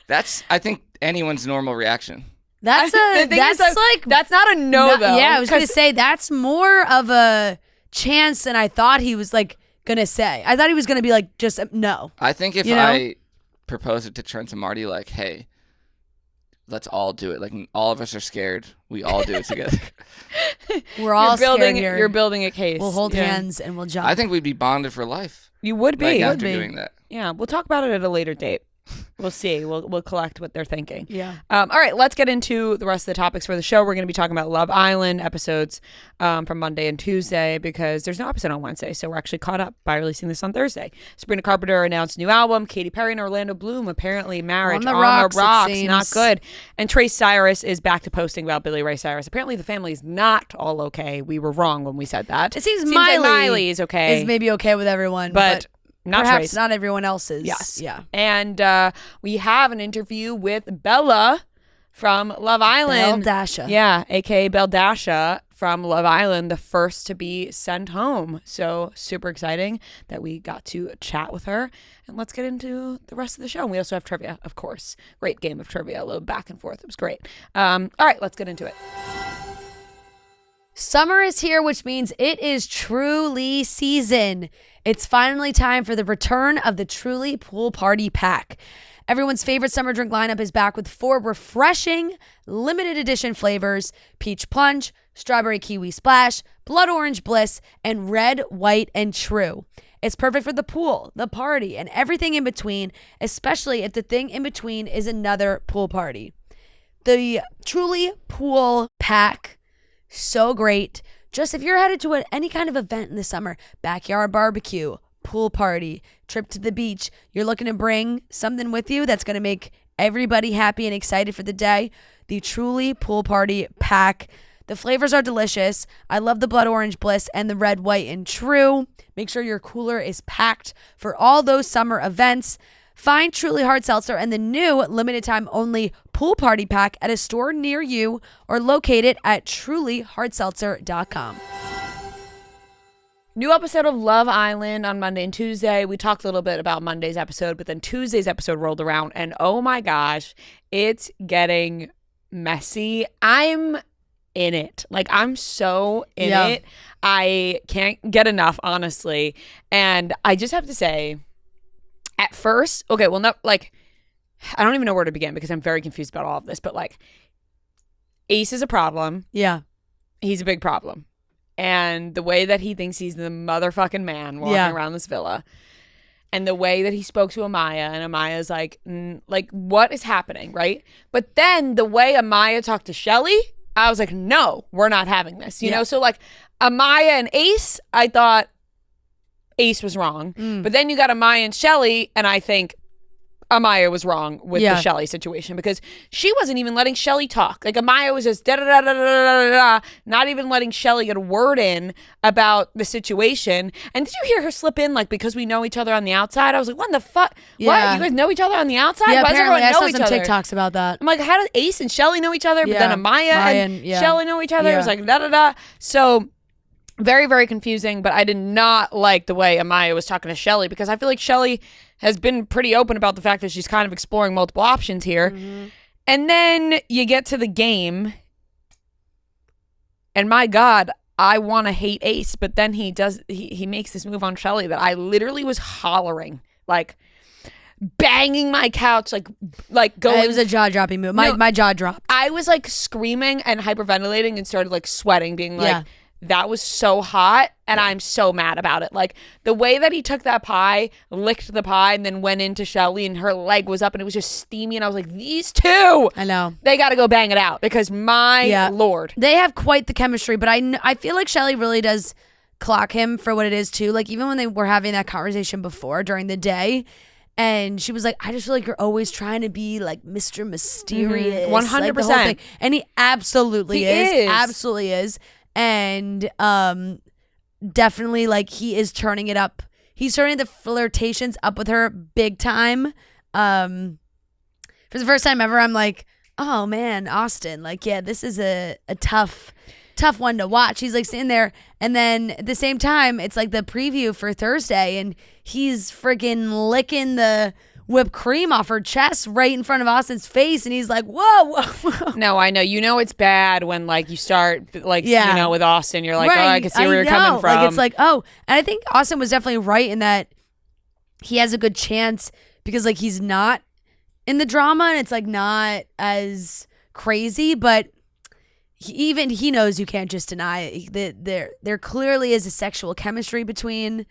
Speaker 2: That's I think anyone's normal reaction.
Speaker 3: That's
Speaker 1: the thing is,
Speaker 3: that's like
Speaker 1: that's not a no, though.
Speaker 3: Yeah, I was gonna
Speaker 1: 'cause-
Speaker 3: say that's more of a chance than I thought he was like gonna say. I thought he was gonna be like just no.
Speaker 2: I think if
Speaker 3: You know?
Speaker 2: I propose it to Trent and Marty, like, hey, let's all do it. Like, all of us are scared. We all do it together.
Speaker 3: We're all
Speaker 1: you're building,
Speaker 3: scared here.
Speaker 1: You're building a case.
Speaker 3: We'll hold
Speaker 1: Yeah.
Speaker 3: hands and we'll jump.
Speaker 2: I think we'd be bonded for life.
Speaker 1: You would be.
Speaker 2: Like,
Speaker 3: Would
Speaker 2: after
Speaker 3: be.
Speaker 2: doing that.
Speaker 1: Yeah, we'll talk about it at a later date. We'll see. We'll collect what they're thinking.
Speaker 3: Yeah.
Speaker 1: All right, let's get into the rest of the topics for the show. We're going to be talking about Love Island episodes from Monday and Tuesday because there's no episode on Wednesday, so we're actually caught up by releasing this on Thursday. Sabrina Carpenter announced a new album. Katy Perry and Orlando Bloom apparently marriage
Speaker 3: On the rocks, it seems.
Speaker 1: not good. And Trace Cyrus is back to posting about Billy Ray Cyrus. Apparently the family is not all okay. We were wrong when we said that.
Speaker 3: It seems
Speaker 1: like
Speaker 3: Miley
Speaker 1: Miley is okay.
Speaker 3: Is maybe okay with everyone,
Speaker 1: but not
Speaker 3: perhaps
Speaker 1: Trace.
Speaker 3: not everyone else's.
Speaker 1: Yes.
Speaker 3: Yeah.
Speaker 1: And we have an interview with Belle-A from Love Island.
Speaker 3: Belle-A.
Speaker 1: Yeah, aka Belle-A from Love Island, the first to be sent home. So super exciting that we got to chat with her. And let's get into the rest of the show. And we also have trivia, of course. Great game of trivia, a little back and forth. It was great. All right, let's get into it.
Speaker 3: Summer is here, which means it is Truly season. It's finally time for the return of the Truly Pool Party Pack. Everyone's favorite summer drink lineup is back with 4 refreshing, limited edition flavors: Peach Plunge, Strawberry Kiwi Splash, Blood Orange Bliss, and Red, White, and True. It's perfect for the pool, the party, and everything in between, especially if the thing in between is another pool party. The Truly Pool Pack, so great. Just if you're headed to any kind of event in the summer, backyard barbecue, pool party, trip to the beach, you're looking to bring something with you that's going to make everybody happy and excited for the day, the Truly Pool Party Pack. The flavors are delicious. I love the Blood Orange Bliss and the Red, White, and True. Make sure your cooler is packed for all those summer events. Find Truly Hard Seltzer and the new limited time only Pool Party Pack at a store near you or locate it at trulyhardseltzer.com.
Speaker 1: New episode of Love Island on Monday and Tuesday. We talked a little bit about Monday's episode, but then Tuesday's episode rolled around and oh my gosh, it's getting messy. I'm in it. Like, I'm so in it. I can't get enough, honestly. And I just have to say, at first, okay, well, no, like, I don't even know where to begin because I'm very confused about all of this, but like, Ace is a problem.
Speaker 3: Yeah.
Speaker 1: He's a big problem. And the way that he thinks he's the motherfucking man walking around this villa, and the way that he spoke to Amaya, and Amaya's like, what is happening, right? But then the way Amaya talked to Shelly, I was like, no, we're not having this, you know? So like, Amaya and Ace, I thought Ace was wrong. But then you got Amaya and Shelly, and I think Amaya was wrong with the Shelly situation because she wasn't even letting Shelly talk. Like, Amaya was just da-da-da-da-da-da-da, not even letting Shelly get a word in about the situation. And did you hear her slip in, like, because we know each other on the outside? I was like, what the fuck?
Speaker 3: Yeah.
Speaker 1: What? You guys know each other on the outside?
Speaker 3: Yeah,
Speaker 1: Why does
Speaker 3: apparently
Speaker 1: everyone
Speaker 3: I
Speaker 1: know
Speaker 3: saw
Speaker 1: each
Speaker 3: some
Speaker 1: other?
Speaker 3: TikToks about that.
Speaker 1: I'm like, how do Ace and Shelly know each other? But then Amaya and
Speaker 3: yeah.
Speaker 1: Shelly know each other? It was like, da-da-da. So very, very confusing, but I did not like the way Amaya was talking to Shelly because I feel like Shelly has been pretty open about the fact that she's kind of exploring multiple options here. And then you get to the game, and my God, I want to hate Ace, but then he makes this move on Shelly that I literally was hollering, like banging my couch, like going.
Speaker 3: It was a jaw-dropping move. My jaw dropped.
Speaker 1: I was like screaming and hyperventilating and started like sweating, being like, that was so hot and I'm so mad about it. Like, the way that he took that pie, licked the pie, and then went into Shelly and her leg was up and it was just steamy, and I was like, these two,
Speaker 3: I know,
Speaker 1: they got to go bang it out because my Lord.
Speaker 3: They have quite the chemistry, but I feel like Shelly really does clock him for what it is too. Like, even when they were having that conversation before during the day, and she was like, I just feel like you're always trying to be like Mr. Mysterious.
Speaker 1: 100%.
Speaker 3: And he absolutely is.
Speaker 1: Absolutely
Speaker 3: is. And definitely, like, he is turning it up. He's turning the flirtations up with her big time. For the first time ever, I'm like, oh man, Austin, like, yeah, this is a tough one to watch. He's like sitting there, and then at the same time, it's like the preview for Thursday, and he's freaking licking the whipped cream off her chest right in front of Austin's face, and he's like, whoa.
Speaker 1: No, I know. You know it's bad when, like, you start, like, you know, with Austin, you're like,
Speaker 3: right.
Speaker 1: oh, I can see where you're coming from.
Speaker 3: Like, it's like, oh. And I think Austin was definitely right in that he has a good chance because, like, he's not in the drama, and it's, like, not as crazy, but even he knows you can't just deny it. There clearly is a sexual chemistry between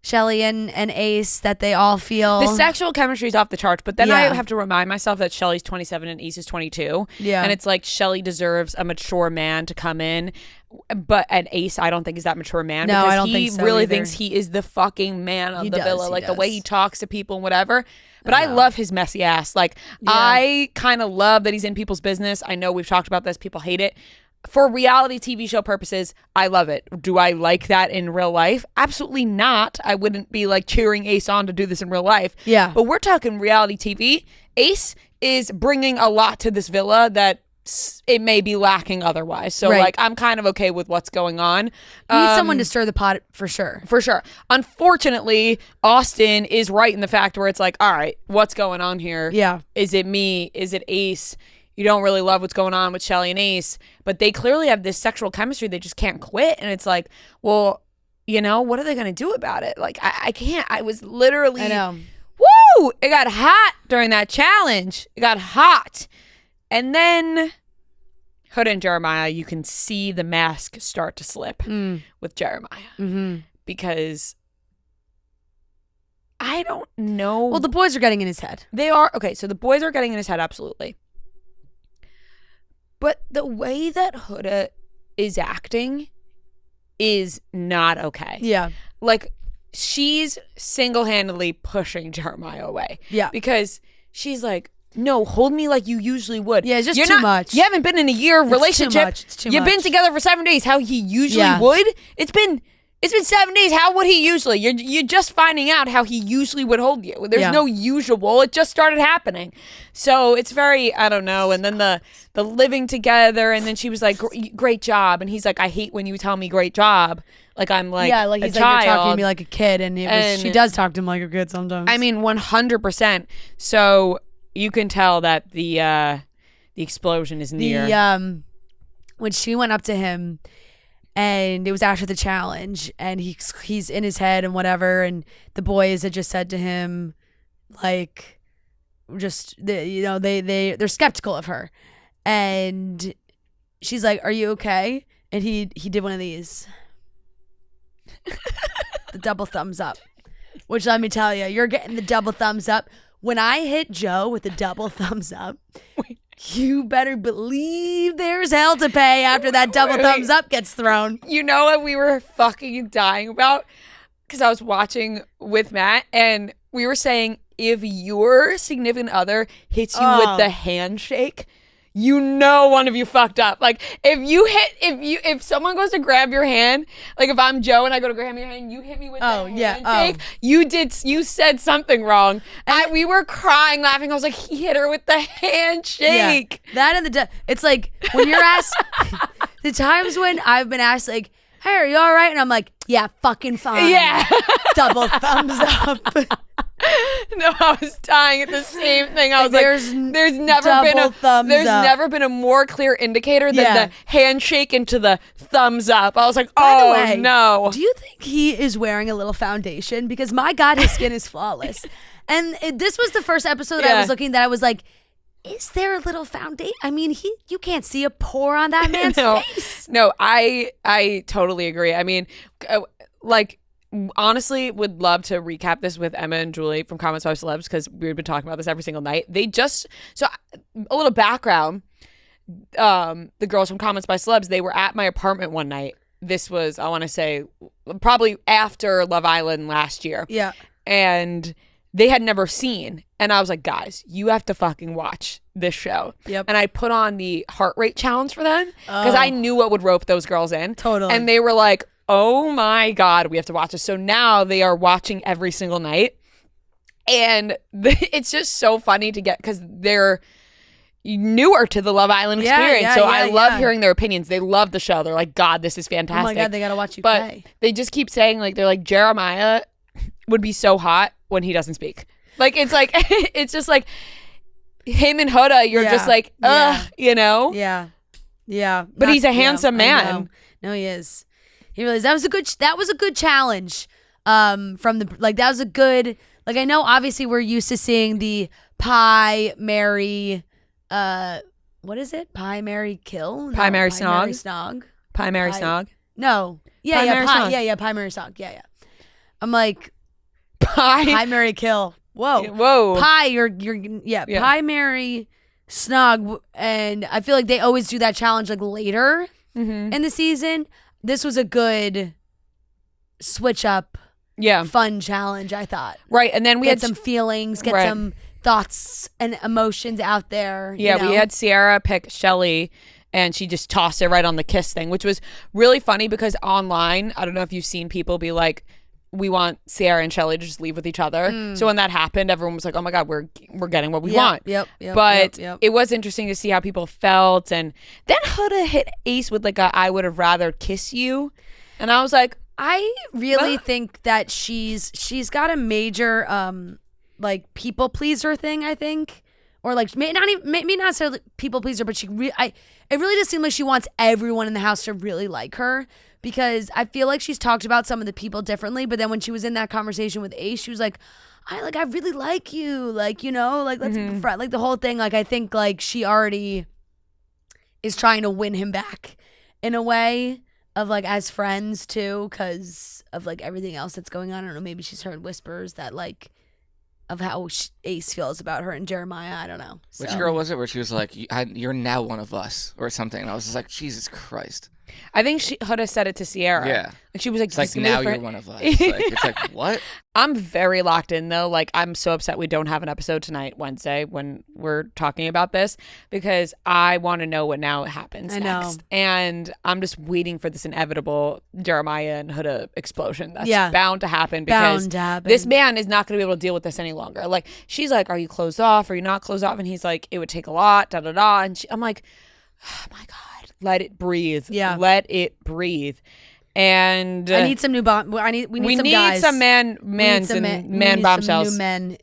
Speaker 3: Shelly and Ace, that they all feel
Speaker 1: The sexual chemistry is off the charts, but then I
Speaker 3: Yeah.
Speaker 1: have to remind myself that Shelly's 27 and Ace is 22.
Speaker 3: Yeah.
Speaker 1: And it's like Shelly deserves a mature man to come in, and Ace I don't think is that mature man,
Speaker 3: No,
Speaker 1: because
Speaker 3: I don't
Speaker 1: he
Speaker 3: think so
Speaker 1: really
Speaker 3: either.
Speaker 1: thinks he is the fucking man of
Speaker 3: He
Speaker 1: the
Speaker 3: does,
Speaker 1: villa,
Speaker 3: he
Speaker 1: like the way
Speaker 3: does.
Speaker 1: he talks to people and whatever. But I love his messy ass. Like
Speaker 3: Yeah.
Speaker 1: I kind of love that he's in people's business. I know we've talked about this. People hate it. For reality TV show purposes, I love it. Do I like that in real life? Absolutely not. I wouldn't be like cheering Ace on to do this in real life.
Speaker 3: Yeah.
Speaker 1: But we're talking reality TV. Ace is bringing a lot to this villa that it may be lacking otherwise. So
Speaker 3: Right.
Speaker 1: like I'm kind of okay with what's going on.
Speaker 3: You need someone to stir the pot for sure.
Speaker 1: For sure. Unfortunately, Austin is right in the fact where it's like, all right, what's going on here?
Speaker 3: Yeah.
Speaker 1: Is it me? Is it Ace? You don't really love what's going on with Shelly and Ace, but they clearly have this sexual chemistry. They just can't quit. And it's like, well, what are they going to do about it? Like, I can't. I was literally,
Speaker 3: I know.
Speaker 1: woo! It got hot during that challenge. It got hot. And then Huda and Jeremiah, you can see the mask start to slip with Jeremiah. Because I don't know.
Speaker 3: Well, the boys are getting in his head.
Speaker 1: They are. Okay, so the boys are getting in his head, absolutely. But the way that Huda is acting is not okay.
Speaker 3: Yeah.
Speaker 1: Like, she's single-handedly pushing Jeremiah away.
Speaker 3: Yeah.
Speaker 1: Because she's like, no, hold me like you usually would.
Speaker 3: Yeah, it's just
Speaker 1: You're
Speaker 3: too
Speaker 1: not-
Speaker 3: much.
Speaker 1: You haven't been in a year of
Speaker 3: It's too
Speaker 1: relationship.
Speaker 3: much. It's too
Speaker 1: You've been
Speaker 3: much.
Speaker 1: together for 7 days. How he usually
Speaker 3: Yeah.
Speaker 1: would. It's been 7 days. How would he usually? You're just finding out how he usually would hold you. There's
Speaker 3: Yeah.
Speaker 1: no usual. It just started happening. So it's very, I don't know. And then the living together, and then she was like, great job. And he's like, I hate when you tell me great job. Like I'm like
Speaker 3: yeah, like
Speaker 1: a
Speaker 3: he's like, you're talking to
Speaker 1: child.
Speaker 3: me like a kid, and she does talk to him like a kid sometimes.
Speaker 1: I mean, 100%. So you can tell that the explosion is near.
Speaker 3: When she went up to him, and it was after the challenge, and he's in his head and whatever, and the boys had just said to him, like, just they're skeptical of her, and she's like, "Are you okay?" And he did one of these, the double thumbs up, which let me tell you, you're getting the double thumbs up. When I hit Joe with the double thumbs up, you better believe there's hell to pay after that double thumbs up gets thrown.
Speaker 1: You know what we were fucking dying about? Because I was watching with Matt, and we were saying, if your significant other hits you with the handshake, one of you fucked up. Like if someone goes to grab your hand, like if I'm Joe and I go to grab your hand, you hit me with the handshake, you said something wrong. We were crying, laughing. I was like, he hit her with the handshake.
Speaker 3: Yeah. That and it's like when you're asked, the times when I've been asked like, hey, are you all right? And I'm like, yeah, fucking fine.
Speaker 1: Yeah.
Speaker 3: Double thumbs up.
Speaker 1: No, I was dying at the same thing. I was like, there's never been a more clear indicator than the handshake into the thumbs up. I was like,
Speaker 3: By the way,
Speaker 1: no.
Speaker 3: Do you think he is wearing a little foundation? Because my God, his skin is flawless. And this was the first episode I was looking that I was like, is there a little foundation? I mean, you can't see a pore on that man's face.
Speaker 1: No, I totally agree. I mean, honestly, would love to recap this with Emma and Julie from Comments by Celebs, because we've been talking about this every single night. So a little background. The girls from Comments by Celebs, they were at my apartment one night. This was, I want to say, probably after Love Island last year.
Speaker 3: Yeah.
Speaker 1: And they had never seen. And I was like, guys, you have to fucking watch this show.
Speaker 3: Yep.
Speaker 1: And I put on the heart rate challenge for them because I knew what would rope those girls in.
Speaker 3: Totally.
Speaker 1: And they were like, oh my God, we have to watch this. So now they are watching every single night. And it's just so funny to get, because they're newer to the Love Island experience. So I love hearing their opinions. They love the show. They're like, God, this is fantastic.
Speaker 3: Oh my God, they got to watch you
Speaker 1: but
Speaker 3: play.
Speaker 1: They just keep saying, like, they're like, Jeremiah would be so hot when he doesn't speak. Like, it's like, it's just like him and Huda, you're just like, you know?
Speaker 3: Yeah. Yeah.
Speaker 1: But he's a handsome man.
Speaker 3: No, he is. He really is. That was a good challenge. From the, like, that was a good, like, I know obviously we're used to seeing the pie, marry, what is it? Pie, marry, kill?
Speaker 1: Pie, marry,
Speaker 3: Pie,
Speaker 1: snog.
Speaker 3: Marry, snog.
Speaker 1: Pie, marry, snog.
Speaker 3: No. Yeah,
Speaker 1: Pie,
Speaker 3: yeah,
Speaker 1: marry,
Speaker 3: pie,
Speaker 1: snog.
Speaker 3: yeah, pie, marry, snog. Yeah, yeah. I'm like, Pie, Mary, kill. Whoa.
Speaker 1: Whoa.
Speaker 3: Pie, yeah. Pie, Mary, snug. And I feel like they always do that challenge like later in the season. This was a good switch up, fun challenge, I thought.
Speaker 1: Right. And then we
Speaker 3: had
Speaker 1: had
Speaker 3: some feelings, get some thoughts and emotions out there.
Speaker 1: Yeah, we had Sierra pick Shelly, and she just tossed it right on the kiss thing, which was really funny because online, I don't know if you've seen people be like, we want Sierra and Shelly to just leave with each other. So when that happened, everyone was like, oh my God, we're getting what we want. But it was interesting to see how people felt. And then Huda hit Ace with like a I would have rather kiss you. And I was like,
Speaker 3: I really think that she's got a major like people pleaser thing, I think. Or like maybe not necessarily people pleaser, but it really just seemed like she wants everyone in the house to really like her. Because I feel like she's talked about some of the people differently, but then when she was in that conversation with Ace, she was like, I really like you, like, you know, like let's be friends, like the whole thing. Like I think like she already is trying to win him back in a way of like as friends too, because of like everything else that's going on. I don't know, maybe she's heard whispers that like of how Ace feels about her and Jeremiah. I don't know.
Speaker 2: Which girl was it where she was like, you're now one of us or something? And I was just like, Jesus Christ.
Speaker 1: I think Huda said it to Sierra.
Speaker 2: Yeah.
Speaker 1: And she was like,
Speaker 2: it's like, now you're one of us. Like, it's like, what?
Speaker 1: I'm very locked in though. Like, I'm so upset we don't have an episode tonight, Wednesday, when we're talking about this, because I want to know what now happens next. And I'm just waiting for this inevitable Jeremiah and Huda explosion. That's bound to happen because this man is not going to be able to deal with this any longer. Like, she's like, are you closed off? Are you not closed off? And he's like, it would take a lot, da da da. And I'm like, oh my God. Let it breathe. Yeah. Let it breathe. And
Speaker 3: I need some new we need some guys.
Speaker 1: Some man bombshells.
Speaker 3: Some new men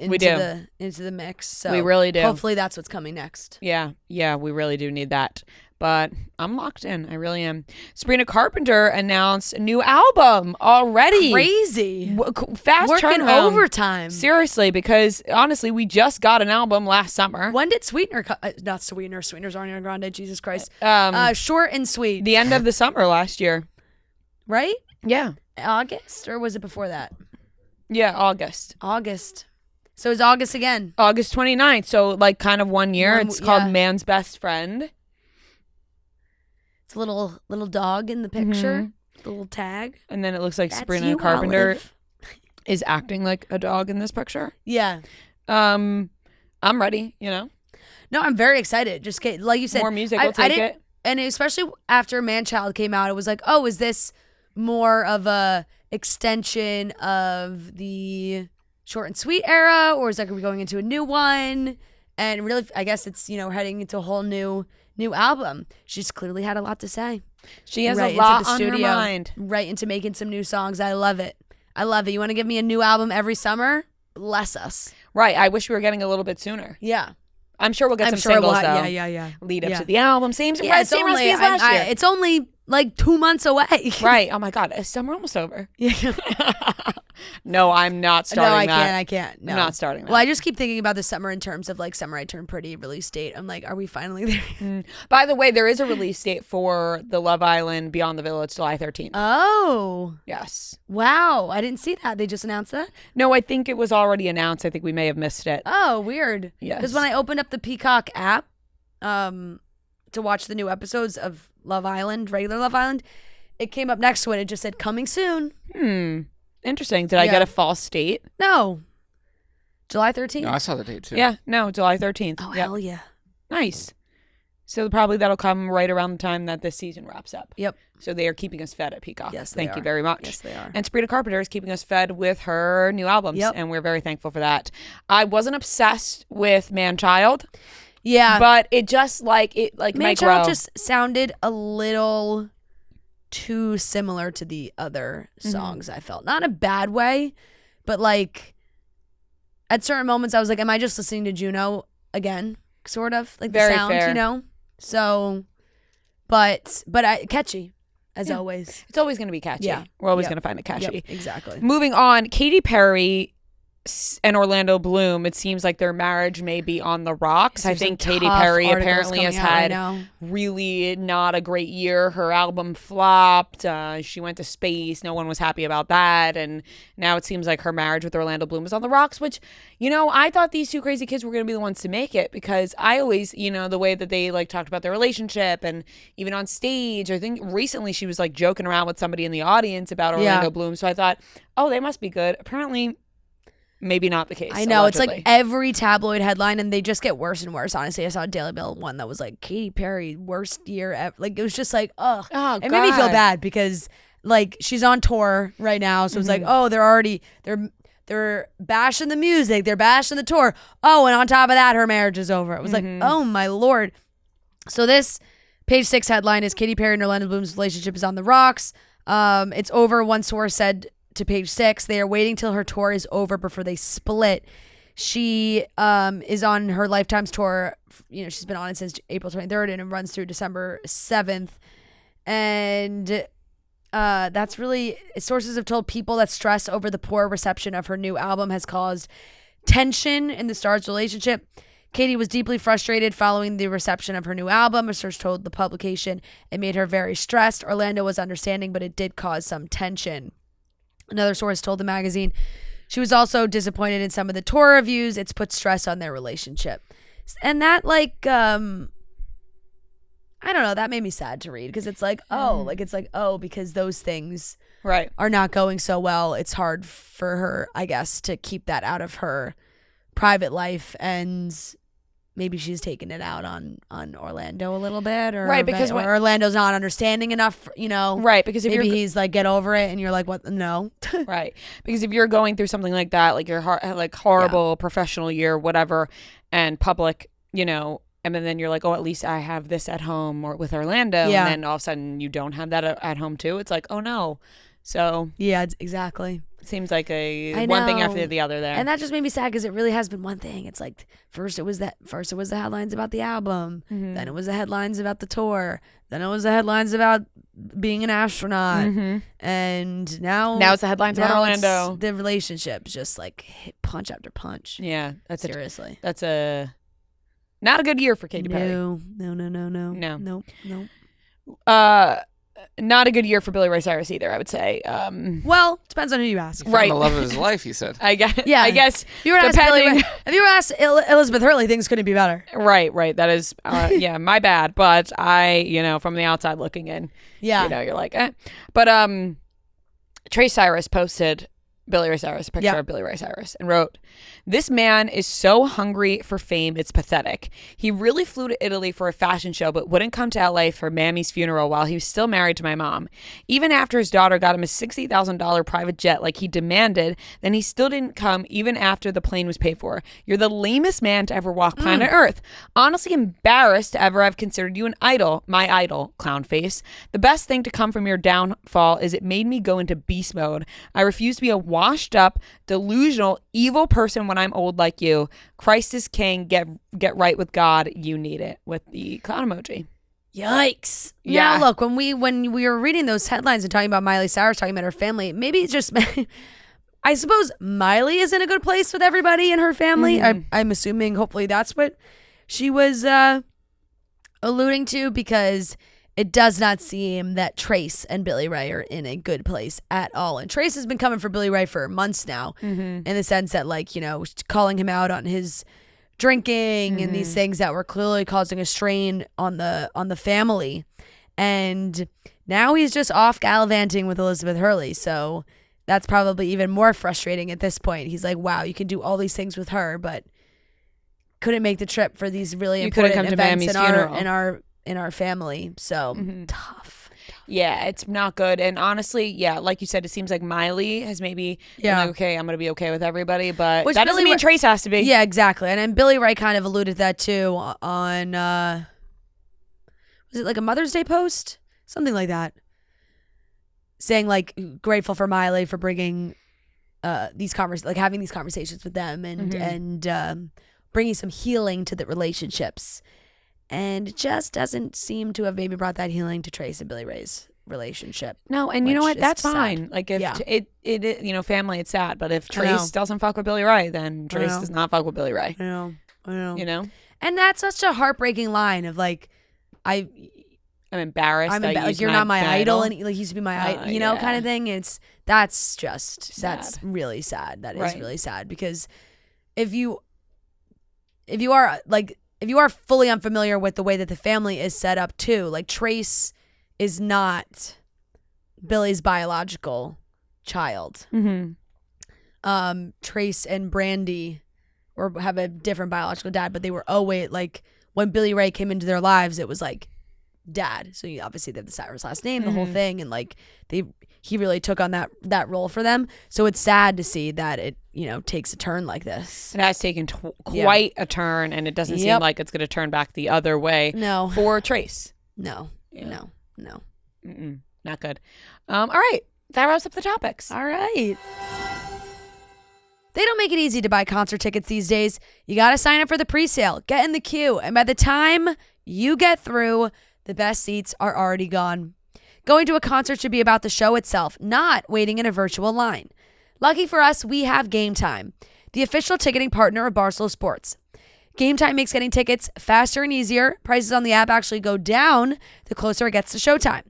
Speaker 3: into the mix. So
Speaker 1: we really do.
Speaker 3: Hopefully that's what's coming next.
Speaker 1: Yeah, we really do need that. But I'm locked in. I really am. Sabrina Carpenter announced a new album already.
Speaker 3: Crazy.
Speaker 1: Fast
Speaker 3: working
Speaker 1: turnaround.
Speaker 3: Overtime.
Speaker 1: Seriously, because honestly, we just got an album last summer.
Speaker 3: When did Sweetener not Sweetener. Sweetener's Ariana Grande. Jesus Christ. Short and Sweet.
Speaker 1: The end of the summer last year.
Speaker 3: Right?
Speaker 1: Yeah.
Speaker 3: August? Or was it before that?
Speaker 1: Yeah, August.
Speaker 3: So it's August again.
Speaker 1: August 29th. So like kind of 1 year. It's called Man's Best Friend.
Speaker 3: It's a little dog in the picture. The little tag.
Speaker 1: And then it looks like Sabrina Carpenter is acting like a dog in this picture.
Speaker 3: Yeah.
Speaker 1: I'm ready, you know?
Speaker 3: No, I'm very excited. Just like you said.
Speaker 1: More music, we'll take it.
Speaker 3: And especially after Man-Child came out, it was like, oh, is this more of a extension of the Short and Sweet era? Or is like, are we going into a new one? And really, I guess it's, you know, heading into a whole new album. She's clearly had a lot to say.
Speaker 1: She has a lot on her mind.
Speaker 3: Right into making some new songs. I love it. You want to give me a new album every summer? Bless us.
Speaker 1: Right. I wish we were getting a little bit sooner.
Speaker 3: Yeah.
Speaker 1: I'm sure we'll get some singles though.
Speaker 3: Yeah.
Speaker 1: Lead up to the album. Same recipe as last year.
Speaker 3: It's only like 2 months away.
Speaker 1: Right. Oh my God. Is summer almost over? Yeah. No, I'm not starting that.
Speaker 3: I can't. No.
Speaker 1: I'm not starting that.
Speaker 3: Well, I just keep thinking about the summer in terms of like Summer I Turned Pretty release date. I'm like, are we finally there?
Speaker 1: By the way, there is a release date for the Love Island Beyond the Village, July 13th.
Speaker 3: Oh.
Speaker 1: Yes.
Speaker 3: Wow. I didn't see that. They just announced that?
Speaker 1: No, I think it was already announced. I think we may have missed it.
Speaker 3: Oh, weird.
Speaker 1: Yes.
Speaker 3: Because when I opened up the Peacock app to watch the new episodes of Love Island, regular Love Island, it came up next to it. It just said coming soon.
Speaker 1: Interesting. Did I get a false date?
Speaker 3: No. July 13th?
Speaker 2: No, I saw the date too.
Speaker 1: Yeah, no, July 13th.
Speaker 3: Oh, hell yeah.
Speaker 1: Nice. So probably that'll come right around the time that this season wraps up.
Speaker 3: Yep.
Speaker 1: So they are keeping us fed at Peacock.
Speaker 3: Yes,
Speaker 1: Thank you very much.
Speaker 3: Yes, they are.
Speaker 1: And Sabrina Carpenter is keeping us fed with her new albums. And we're very thankful for that. I wasn't obsessed with Man-Child.
Speaker 3: Yeah.
Speaker 1: But it just like
Speaker 3: Man-Child just sounded a little too similar to the other songs. I felt not in a bad way, but like at certain moments I was like, am I just listening to Juno again, sort of like the
Speaker 1: very
Speaker 3: sound
Speaker 1: fair.
Speaker 3: You know, so but catchy as always.
Speaker 1: It's always going to be catchy. We're always going to find it catchy.
Speaker 3: Exactly.
Speaker 1: Moving on, Katy Perry and Orlando Bloom, it seems like their marriage may be on the rocks. I think Katy
Speaker 3: tough
Speaker 1: Perry
Speaker 3: articles
Speaker 1: apparently has
Speaker 3: coming out right
Speaker 1: had
Speaker 3: now.
Speaker 1: really not a great year. Her album flopped. She went to space. No one was happy about that. And now it seems like her marriage with Orlando Bloom is on the rocks, which, you know, I thought these two crazy kids were going to be the ones to make it, because I always, you know, the way that they like talked about their relationship and even on stage, I think recently she was like joking around with somebody in the audience about Orlando Bloom. So I thought, oh, they must be good. Apparently, maybe not the case.
Speaker 3: I know.
Speaker 1: Allegedly.
Speaker 3: It's like every tabloid headline, and they just get worse and worse. Honestly, I saw a Daily Mail one that was like Katy Perry worst year ever. Like, it was just like, ugh.
Speaker 1: Oh,
Speaker 3: it made me feel
Speaker 1: God.
Speaker 3: bad because like she's on tour right now, so it's like, oh, they're bashing the music, they're bashing the tour. Oh, and on top of that, her marriage is over. It was like, oh my Lord. So this Page 6 headline is Katy Perry and Orlando Bloom's relationship is on the rocks. It's over. One source said to Page 6 they are waiting till her tour is over before they split. She is on her Lifetime's tour. You know, she's been on it since April 23rd, and it runs through December 7th. And that's really, sources have told People that stress over the poor reception of her new album has caused tension in the stars' relationship. Katy was deeply frustrated following the reception of her new album. A source told the publication it made her very stressed. Orlando was understanding, but it did cause some tension. Another source told the magazine she was also disappointed in some of the tour reviews. It's put stress on their relationship. And that, like, I don't know, that made me sad to read, because it's like, because those things
Speaker 1: right.
Speaker 3: are not going so well, it's hard for her, I guess, to keep that out of her private life, and maybe she's taking it out on Orlando a little bit, or
Speaker 1: right, because
Speaker 3: or Orlando's not understanding enough, you know.
Speaker 1: Right, because if
Speaker 3: maybe
Speaker 1: you're
Speaker 3: he's like, get over it, and you're like, what? No.
Speaker 1: right, because if you're going through something like that, like your like horrible professional year, whatever, and public, you know, and then you're like, oh, at least I have this at home or with Orlando, and then all of a sudden you don't have that at home too. It's like, oh no. So
Speaker 3: yeah, exactly.
Speaker 1: It seems like one thing after the other there,
Speaker 3: and that just made me sad, because it really has been one thing. It's like first it was the headlines about the album, then it was the headlines about the tour, then it was the headlines about being an astronaut, and now
Speaker 1: it's the headlines about Orlando.
Speaker 3: The relationship's just like hit punch after punch.
Speaker 1: Yeah, that's
Speaker 3: seriously.
Speaker 1: That's not a good year for Katy Perry.
Speaker 3: No.
Speaker 1: Not a good year for Billy Ray Cyrus either, I would say.
Speaker 3: Well, depends on who you ask.
Speaker 2: Right. The love of his life, he said.
Speaker 1: I guess.
Speaker 3: Yeah.
Speaker 1: I guess.
Speaker 3: If you were asked Elizabeth Hurley, things couldn't be better.
Speaker 1: Right. That is, my bad. But from the outside looking in, you're like, eh. But Trey Cyrus posted Billy Ray Cyrus, a picture of Billy Ray Cyrus, and wrote, "This man is so hungry for fame, it's pathetic. He really flew to Italy for a fashion show, but wouldn't come to LA for Mammy's funeral while he was still married to my mom. Even after his daughter got him a $60,000 private jet like he demanded, then he still didn't come even after the plane was paid for. You're the lamest man to ever walk planet Earth. Honestly embarrassed to ever have considered you an idol. My idol, clown face. The best thing to come from your downfall is it made me go into beast mode. I refuse to be a washed up, delusional, evil person when I'm old like you. Christ is king. Get right with God. You need it," with the clown emoji.
Speaker 3: Yikes.
Speaker 1: Yeah.
Speaker 3: Now look, when we were reading those headlines and talking about Miley Cyrus, talking about her family, maybe it's just I suppose Miley is in a good place with everybody in her family. I'm assuming hopefully that's what she was alluding to, because it does not seem that Trace and Billy Ray are in a good place at all. And Trace has been coming for Billy Ray for months now, in the sense that, like, calling him out on his drinking and these things that were clearly causing a strain on the family. And now he's just off gallivanting with Elizabeth Hurley. So that's probably even more frustrating at this point. He's like, wow, you can do all these things with her, but couldn't make the trip for these really important
Speaker 1: come to
Speaker 3: events
Speaker 1: Mammy's funeral.
Speaker 3: in our family. So tough.
Speaker 1: Yeah, it's not good. And honestly, like you said, it seems like Miley has maybe been like, okay, I'm going to be okay with everybody, but that doesn't mean Trace has to be.
Speaker 3: Yeah, exactly. And then Billy Ray kind of alluded to that too on, was it like a Mother's Day post? Something like that. Saying like grateful for Miley for bringing having these conversations with them and bringing some healing to the relationships. And it just doesn't seem to have maybe brought that healing to Trace and Billy Ray's relationship.
Speaker 1: No, and you know
Speaker 3: which
Speaker 1: what?
Speaker 3: is
Speaker 1: That's
Speaker 3: sad.
Speaker 1: fine. Like if
Speaker 3: Yeah.
Speaker 1: it family, it's sad. But if
Speaker 3: I know.
Speaker 1: Trace doesn't fuck with Billy Ray, then Trace
Speaker 3: know.
Speaker 1: does not fuck with Billy Ray.
Speaker 3: I know.
Speaker 1: You know,
Speaker 3: And that's such a heartbreaking line of like,
Speaker 1: I'm embarrassed. that
Speaker 3: like you're not my idol, and like he used to be my idol, you know, kind of thing. That's really sad. That is really sad, because if you are fully unfamiliar with the way that the family is set up too, like Trace is not Billy's biological child.
Speaker 1: Mm-hmm.
Speaker 3: Trace and Brandy have a different biological dad, but they were always like, when Billy Ray came into their lives, it was like dad. So obviously they have the Cyrus last name, the whole thing, and like he really took on that role for them. So it's sad to see that it, you know, takes a turn like this.
Speaker 1: It has taken quite a turn, and it doesn't seem like it's going to turn back the other way.
Speaker 3: No.
Speaker 1: For Trace.
Speaker 3: No.
Speaker 1: Not good. All right, that wraps up the topics.
Speaker 3: All right. They don't make it easy to buy concert tickets these days. You got to sign up for the pre-sale, get in the queue, and by the time you get through, the best seats are already gone. Going to a concert should be about the show itself, not waiting in a virtual line. Lucky for us, we have Game Time, the official ticketing partner of Barstool Sports. Game Time makes getting tickets faster and easier. Prices on the app actually go down the closer it gets to showtime.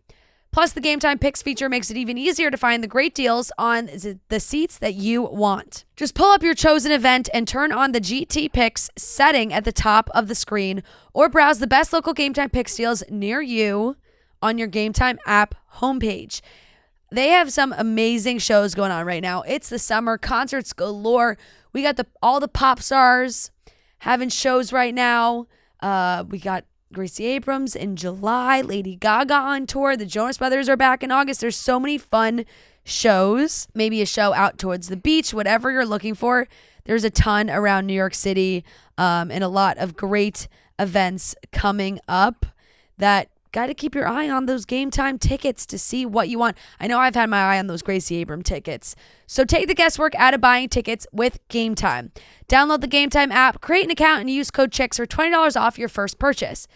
Speaker 3: Plus, the Game Time Picks feature makes it even easier to find the great deals on the seats that you want. Just pull up your chosen event and turn on the GT Picks setting at the top of the screen, or browse the best local Game Time Picks deals near you on your Game Time app homepage. They have some amazing shows going on right now. It's the summer, concerts galore. We got all the pop stars having shows right now. We got Gracie Abrams in July, Lady Gaga on tour, the Jonas Brothers are back in August. There's so many fun shows. Maybe a show out towards the beach, whatever you're looking for. There's a ton around New York City, and a lot of great events coming up that got to keep your eye on those Game Time tickets to see what you want. I know I've had my eye on those Gracie Abrams tickets. So take the guesswork out of buying tickets with Game Time. Download the Game Time app, create an account, and use code CHICKS for $20 off your first purchase.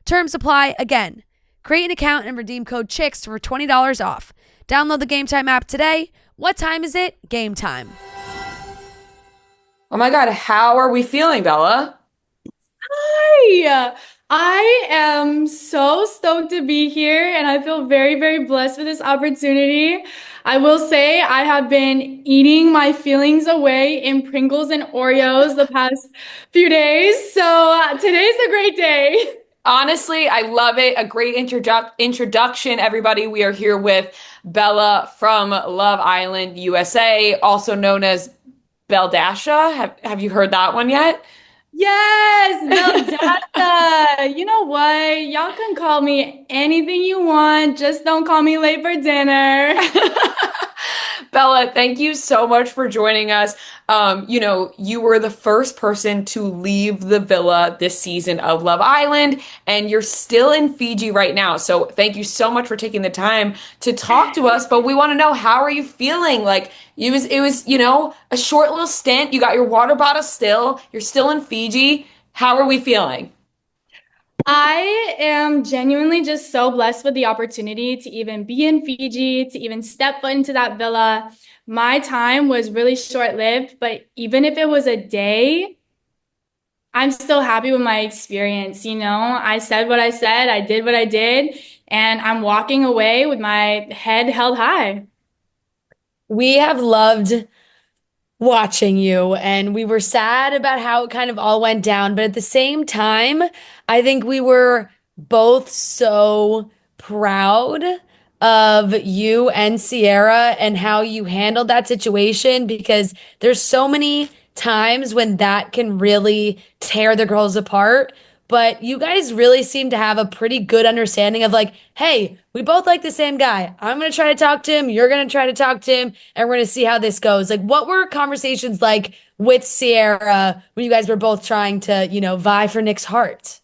Speaker 3: Terms apply. Again, create an account and redeem code CHICKS for $20 off. Download the Game Time app today. What time is it? Game time.
Speaker 5: Oh my God, how are we feeling, Bella?
Speaker 6: Hi! I am so stoked to be here, and I feel very, very blessed with this opportunity. I will say I have been eating my feelings away in Pringles and Oreos the past few days, so today's a great day.
Speaker 5: Honestly, I love it. A great introduction, everybody. We are here with Belle-A from Love Island, USA, also known as Belle-A. Have you heard that one yet?
Speaker 6: Yes, Belle-A. You know what? Y'all can call me anything you want. Just don't call me late for dinner.
Speaker 5: Belle-A, thank you so much for joining us. You were the first person to leave the villa this season of Love Island, and you're still in Fiji right now. So thank you so much for taking the time to talk to us. But we want to know, how are you feeling? Like it was, a short little stint. You got your water bottle still. You're still in Fiji. How are we feeling?
Speaker 6: I am genuinely just so blessed with the opportunity to even be in Fiji, to even step foot into that villa. My time was really short-lived, but even if it was a day, I'm still happy with my experience. I said what I said, I did what I did, and I'm walking away with my head held high.
Speaker 3: We have loved watching you, and we were sad about how it kind of all went down, but at the same time, I think we were both so proud of you and Sierra and how you handled that situation, because there's so many times when that can really tear the girls apart. But you guys really seem to have a pretty good understanding of like, hey, we both like the same guy. I'm going to try to talk to him. You're going to try to talk to him. And we're going to see how this goes. Like, what were conversations like with Sierra when you guys were both trying to, vie for Nick's heart?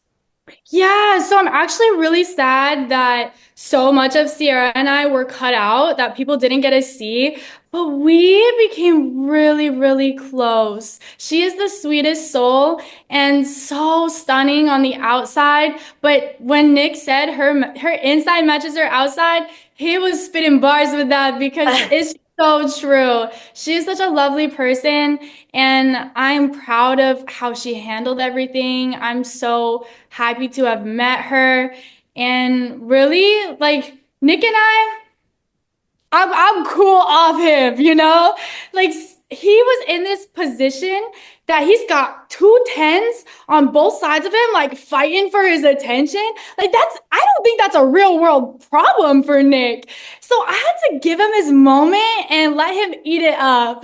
Speaker 6: Yeah, so I'm actually really sad that so much of Sierra and I were cut out, that people didn't get to see, but we became really, really close. She is the sweetest soul and so stunning on the outside, but when Nick said her inside matches her outside, he was spitting bars with that because it's so true. She's such a lovely person, and I'm proud of how she handled everything. I'm so happy to have met her. And really, like, Nick and I'm cool off him, you know? Like, he was in this position that he's got two tens on both sides of him, like fighting for his attention. Like, I don't think that's a real world problem for Nick. So I had to give him his moment and let him eat it up.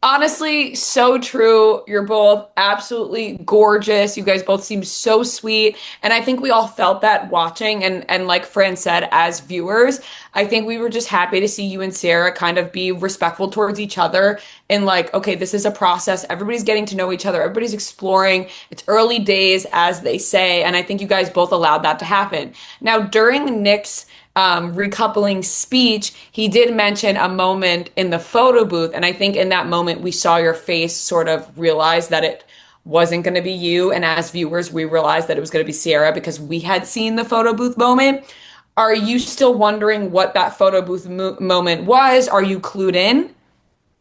Speaker 5: Honestly, so true. You're both absolutely gorgeous. You guys both seem so sweet. And I think we all felt that watching. And like Fran said, as viewers, I think we were just happy to see you and Sarah kind of be respectful towards each other and like, okay, this is a process. Everybody's getting to know each other. Everybody's exploring. It's early days, as they say. And I think you guys both allowed that to happen. Now, during Nick's recoupling speech, he did mention a moment in the photo booth. And I think in that moment, we saw your face sort of realize that it wasn't going to be you. And as viewers, we realized that it was going to be Sierra because we had seen the photo booth moment. Are you still wondering what that photo booth moment was? Are you clued in?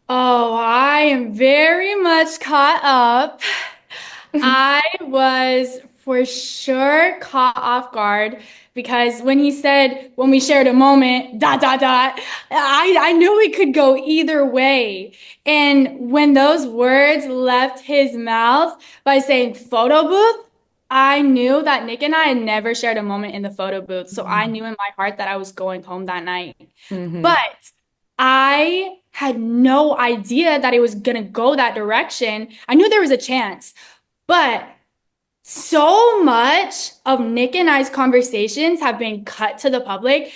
Speaker 6: Oh, I am very much caught up. I was for sure caught off guard because when he said, when we shared a moment, dot, dot, dot, I knew it could go either way. And when those words left his mouth by saying photo booth, I knew that Nick and I had never shared a moment in the photo booth. So I knew in my heart that I was going home that night. But I had no idea that it was going to go that direction. I knew there was a chance, but so much of Nick and I's conversations have been cut to the public.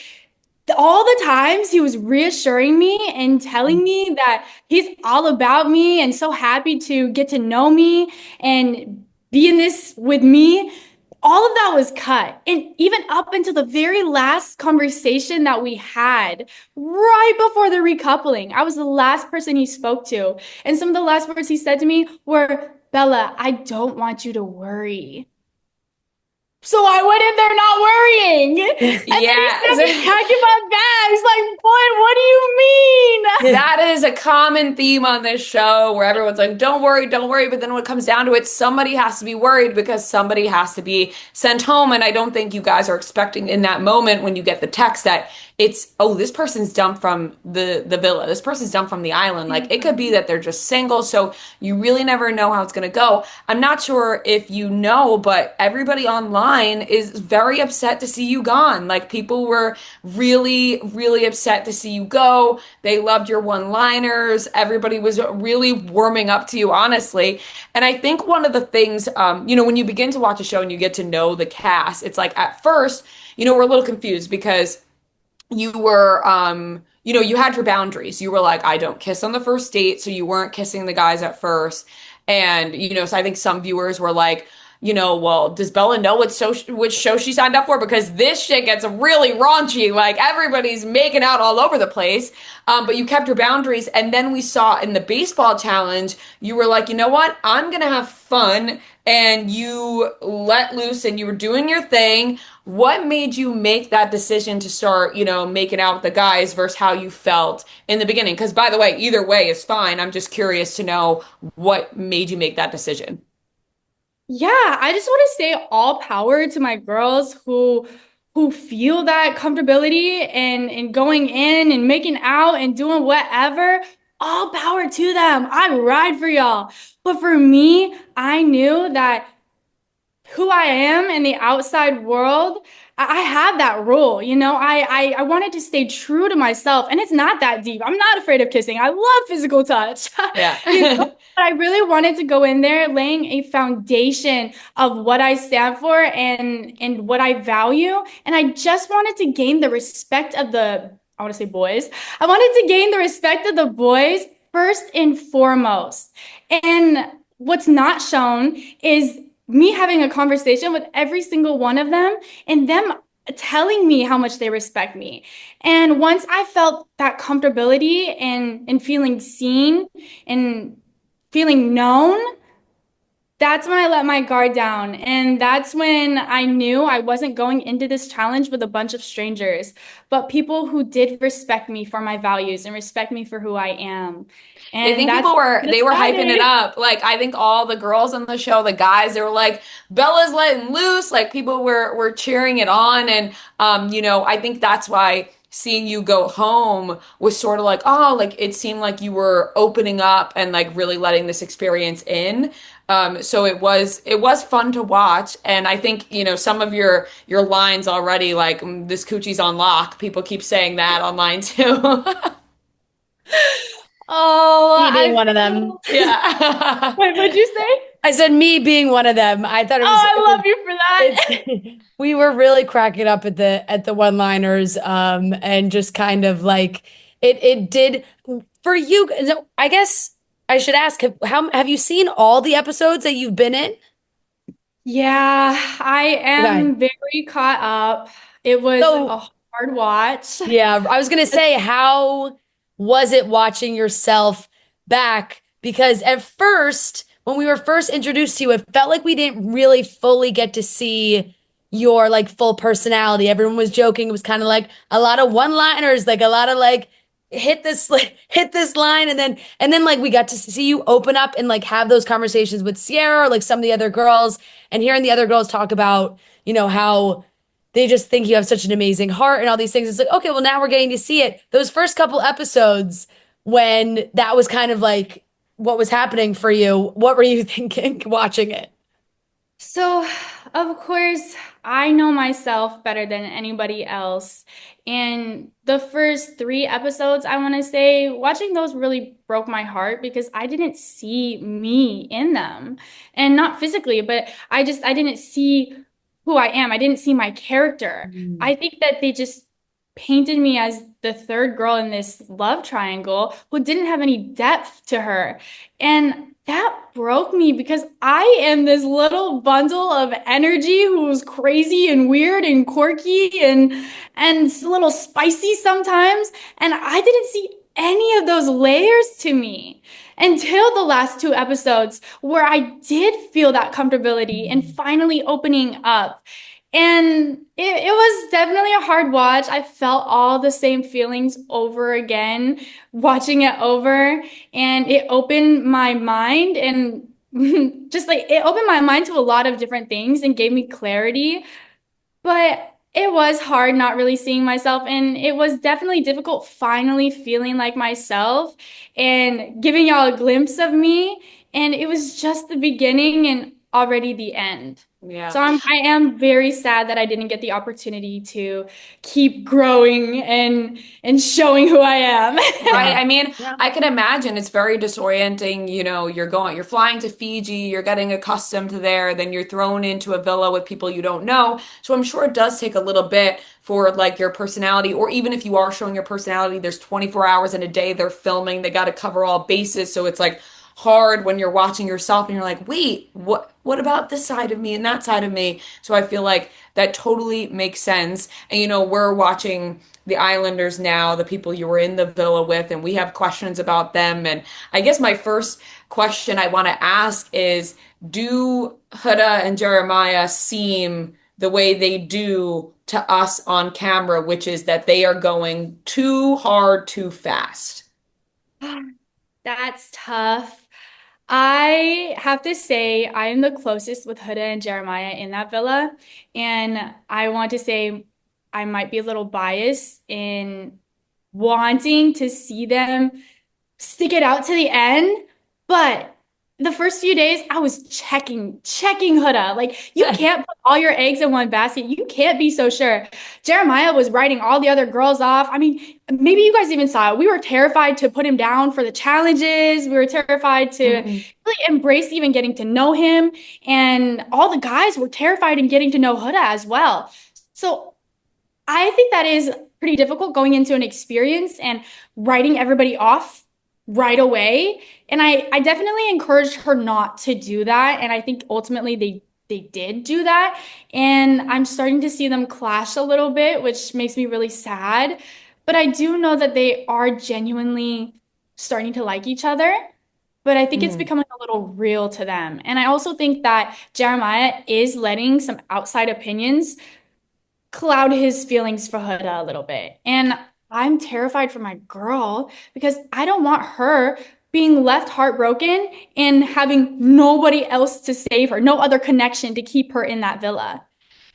Speaker 6: All the times he was reassuring me and telling me that he's all about me and so happy to get to know me and be in this with me. All of that was cut. And even up until the very last conversation that we had right before the recoupling, I was the last person he spoke to. And some of the last words he said to me were, Bella, I don't want you to worry. So I went in there not worrying. And then he started packing my bags. Like, boy, what do you mean?
Speaker 5: That is a common theme on this show where everyone's like, don't worry, don't worry. But then when it comes down to it, somebody has to be worried because somebody has to be sent home. And I don't think you guys are expecting in that moment when you get the text that it's, oh, this person's dumped from the villa. This person's dumped from the island. Like it could be that they're just single. So you really never know how it's going to go. I'm not sure if you know, but everybody online is very upset to see you gone. Like people were really, really upset to see you go. They loved your one-liners. Everybody was really warming up to you, honestly. And I think one of the things, when you begin to watch a show and you get to know the cast, it's like at first, we're a little confused because you were, you had your boundaries. You were like, I don't kiss on the first date. So you weren't kissing the guys at first. And, so I think some viewers were like, well, does Bella know which show she signed up for? Because this shit gets really raunchy. Like everybody's making out all over the place. But you kept your boundaries. And then we saw in the baseball challenge, you were like, you know what? I'm going to have fun. And you let loose and you were doing your thing. What made you make that decision to start, making out with the guys versus how you felt in the beginning? Because by the way, either way is fine. I'm just curious to know what made you make that decision.
Speaker 6: Yeah, I just want to say all power to my girls who feel that comfortability and going in and making out and doing whatever. All power to them. I ride for y'all. But for me, I knew that who I am in the outside world, I have that rule. I wanted to stay true to myself, and it's not that deep. I'm not afraid of kissing. I love physical touch.
Speaker 5: Yeah.
Speaker 6: But I really wanted to go in there laying a foundation of what I stand for and what I value. And I just wanted to gain the respect of I want to say boys. I wanted to gain the respect of the boys first and foremost. And what's not shown is me having a conversation with every single one of them and them telling me how much they respect me. And once I felt that comfortability and feeling seen and feeling known, that's when I let my guard down. And that's when I knew I wasn't going into this challenge with a bunch of strangers, but people who did respect me for my values and respect me for who I am.
Speaker 5: I
Speaker 6: And
Speaker 5: think
Speaker 6: that's
Speaker 5: people
Speaker 6: when
Speaker 5: they were hyping
Speaker 6: decided.
Speaker 5: it up. Like I think all the girls on the show, the guys, they were like, Bella's letting loose. Like people were cheering it on. And I think that's why seeing you go home was sort of like, oh, like it seemed like you were opening up and like really letting this experience in. So it was fun to watch. And I think, some of your lines already, like this coochie's on lock. People keep saying that online too.
Speaker 3: Oh,
Speaker 7: Me being one of them.
Speaker 5: Yeah.
Speaker 6: Wait, what'd you say?
Speaker 3: I said me being one of them. I thought it
Speaker 6: Oh,
Speaker 3: was.
Speaker 6: I love you for that.
Speaker 3: We were really cracking up at the one-liners, and just kind of like it did for you. I guess I should ask: how have you seen all the episodes that you've been in?
Speaker 6: Yeah, I am very caught up. It was
Speaker 3: So
Speaker 6: a hard watch.
Speaker 3: yeah, I was gonna say, how was it watching yourself back? Because at first, when we were first introduced to you, it felt like we didn't really fully get to see your like full personality. Everyone was joking. It was kind of like a lot of one-liners, like a lot of like hit this line, and then like we got to see you open up and like have those conversations with Sierra or like some of the other girls, and hearing the other girls talk about, how they just think you have such an amazing heart and all these things. It's like, okay, well, now we're getting to see it. Those first couple episodes, when that was kind of like what was happening for you, what were you thinking watching it?
Speaker 6: So, of course, I know myself better than anybody else. And the first 3 episodes, I want to say, watching those really broke my heart because I didn't see me in them. And not physically, but I didn't see who I am. I didn't see my character. I think that they just painted me as the third girl in this love triangle who didn't have any depth to her. And that broke me because I am this little bundle of energy who's crazy and weird and quirky and a little spicy sometimes. And I didn't see any of those layers to me until the last 2 episodes where I did feel that comfortability and finally opening up. And it was definitely a hard watch. I felt all the same feelings over again, watching it over, and it opened my mind and just like it opened my mind to a lot of different things and gave me clarity. But it was hard not really seeing myself, and it was definitely difficult finally feeling like myself and giving y'all a glimpse of me. And it was just the beginning and already the end.
Speaker 5: Yeah.
Speaker 6: So I am very sad that I didn't get the opportunity to keep growing and showing who I am.
Speaker 5: Right. I mean, I can imagine it's very disorienting. You're flying to Fiji, you're getting accustomed to there, then you're thrown into a villa with people you don't know. So I'm sure it does take a little bit for like your personality, or even if you are showing your personality, there's 24 hours in a day they're filming, they got to cover all bases. So it's like hard when you're watching yourself and you're like, wait, what about this side of me and that side of me? So I feel like that totally makes sense. And we're watching the Islanders now, the people you were in the villa with, and we have questions about them. And I guess my first question I want to ask is, do Huda and Jeremiah seem the way they do to us on camera, which is that they are going too hard, too fast?
Speaker 6: That's tough. I have to say I am the closest with Huda and Jeremiah in that villa. And I want to say I might be a little biased in wanting to see them stick it out to the end. But the first few days I was checking Huda. Like, you can't put all your eggs in one basket. You can't be so sure. Jeremiah was writing all the other girls off. I mean, maybe you guys even saw it. We were terrified to put him down for the challenges. We were terrified to really embrace even getting to know him. And all the guys were terrified in getting to know Huda as well. So I think that is pretty difficult going into an experience and writing everybody off right away. And I definitely encouraged her not to do that. And I think ultimately they they did do that. And I'm starting to see them clash a little bit, which makes me really sad. But I do know that they are genuinely starting to like each other. But I think it's becoming a little real to them. And I also think that Jeremiah is letting some outside opinions cloud his feelings for Huda a little bit. And I'm terrified for my girl because I don't want her being left heartbroken and having nobody else to save her, no other connection to keep her in that villa.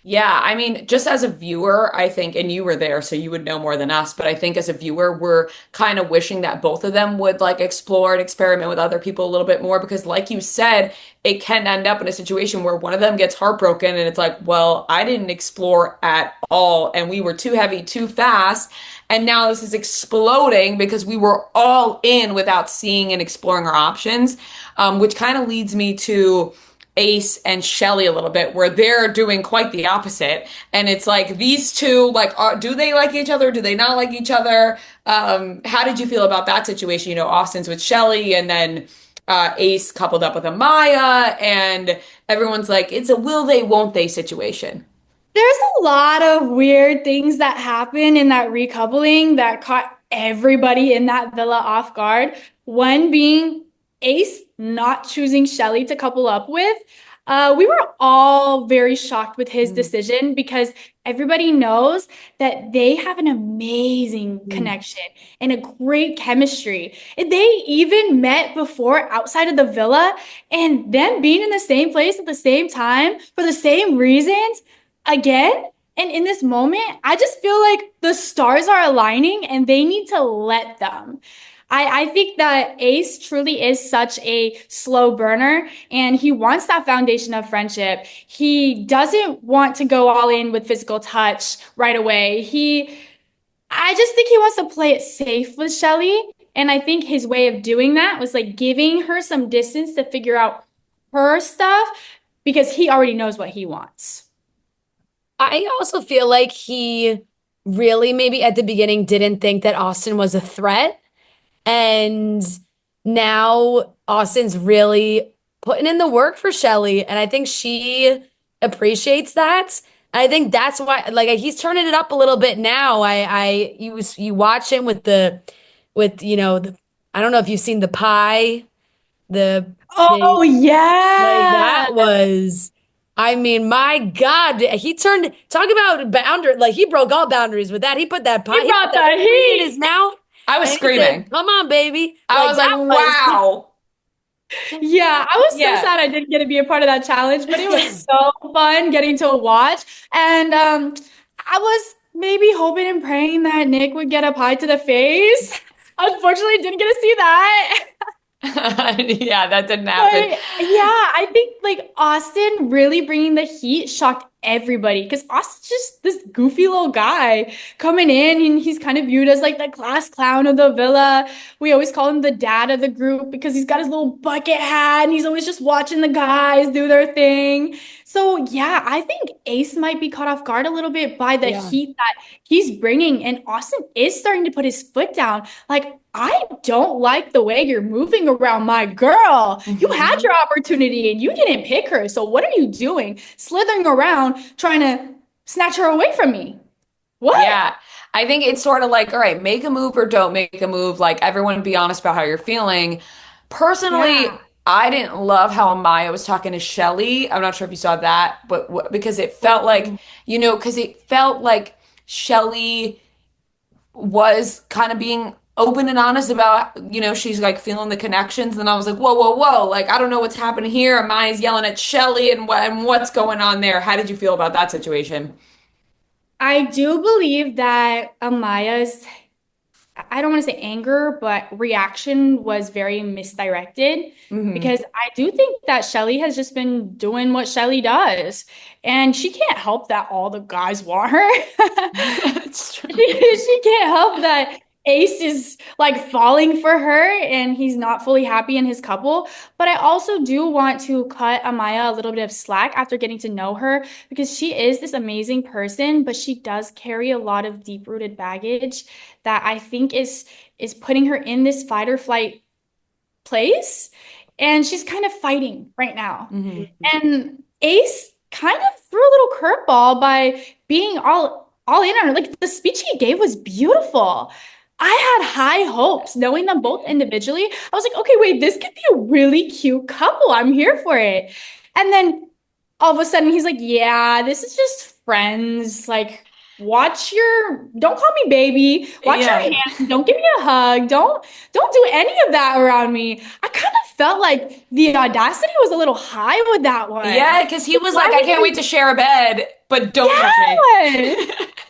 Speaker 5: Yeah, I mean, just as a viewer, I think, and you were there, so you would know more than us, but I think as a viewer, we're kind of wishing that both of them would like explore and experiment with other people a little bit more because, like you said, it can end up in a situation where one of them gets heartbroken and it's like, well, I didn't explore at all, and we were too heavy too fast. And now this is exploding because we were all in without seeing and exploring our options, which kind of leads me to Ace and Shelly a little bit, where they're doing quite the opposite. And it's like these two, like, do they like each other? Do they not like each other? How did you feel about that situation? You know, Austin's with Shelly, and then Ace coupled up with Amaya, and everyone's like, it's a will they, won't they situation.
Speaker 6: There's a lot of weird things that happen in that recoupling that caught everybody in that villa off guard. One being Ace not choosing Shelly to couple up with. We were all very shocked with his decision because everybody knows that they have an amazing connection and a great chemistry. And they even met before outside of the villa, and them being in the same place at the same time for the same reasons again. And in this moment, I just feel like the stars are aligning and they need to let them. I think that Ace truly is such a slow burner and he wants that foundation of friendship. He doesn't want to go all in with physical touch right away. I just think he wants to play it safe with Shelly. And I think his way of doing that was like giving her some distance to figure out her stuff because he already knows what he wants.
Speaker 3: I also feel like he really maybe at the beginning didn't think that Austin was a threat. And now Austin's really putting in the work for Shelly. And I think she appreciates that. And I think that's why, like, he's turning it up a little bit now. You watch him I don't know if you've seen the pie,
Speaker 6: Oh,
Speaker 3: like
Speaker 6: yeah.
Speaker 3: that was, I mean, my God, talk about boundary, like he broke all boundaries with that. He put that pie,
Speaker 6: He brought
Speaker 3: put that
Speaker 6: the
Speaker 3: pie in
Speaker 6: heat.
Speaker 3: his mouth.
Speaker 5: I was
Speaker 3: And he said,
Speaker 5: screaming.
Speaker 3: come on, baby.
Speaker 5: I was like,
Speaker 3: that
Speaker 5: wow.
Speaker 6: Yeah, I was so
Speaker 3: Yeah.
Speaker 6: sad I didn't get to be a part of that challenge, but it was so fun getting to watch. And I was maybe hoping and praying that Nick would get a pie to the face. Unfortunately, didn't get to see that.
Speaker 5: Yeah, that didn't
Speaker 6: But
Speaker 5: happen.
Speaker 6: yeah, I think like Austin really bringing the heat shocked everybody because Austin's just this goofy little guy coming in and he's kind of viewed as like the class clown of the villa. We always call him the dad of the group because he's got his little bucket hat and he's always just watching the guys do their thing. So yeah, I think Ace might be caught off guard a little bit by the heat that he's bringing, and Austin is starting to put his foot down. Like, I don't like the way you're moving around my girl. You had your opportunity and you didn't pick her. So what are you doing? Slithering around trying to snatch her away from me. What?
Speaker 5: Yeah. I think it's sort of like, all right, make a move or don't make a move. Like, everyone be honest about how you're feeling. Personally,
Speaker 6: Yeah.
Speaker 5: I didn't love how Maya was talking to Shelly. I'm not sure if you saw that, but because it felt like, because it felt like Shelly was kind of being open and honest about, she's like feeling the connections. And I was like, whoa, whoa, whoa. Like, I don't know what's happening here. Maya's yelling at Shelly and what's going on there. How did you feel about that situation?
Speaker 6: I do believe that Amaya's, I don't want to say anger, but reaction was very misdirected because I do think that Shelly has just been doing what Shelly does. And she can't help that all the guys want her.
Speaker 5: It's true.
Speaker 6: She can't help that Ace is like falling for her and he's not fully happy in his couple. But I also do want to cut Amaya a little bit of slack after getting to know her because she is this amazing person, but she does carry a lot of deep-rooted baggage that I think is putting her in this fight or flight place. and she's kind of fighting right now. And Ace kind of threw a little curveball by being all in on her. Like the speech he gave was beautiful. I had high hopes knowing them both individually. I was like, okay, wait, this could be a really cute couple. I'm here for it. And then all of a sudden he's like, yeah, this is just friends. Like, don't call me baby. Watch your hands. Don't give me a hug. Don't do any of that around me. I kind of felt like the audacity was a little high with that one.
Speaker 5: Yeah, because he was like, I can't wait to share a bed, but don't touch me.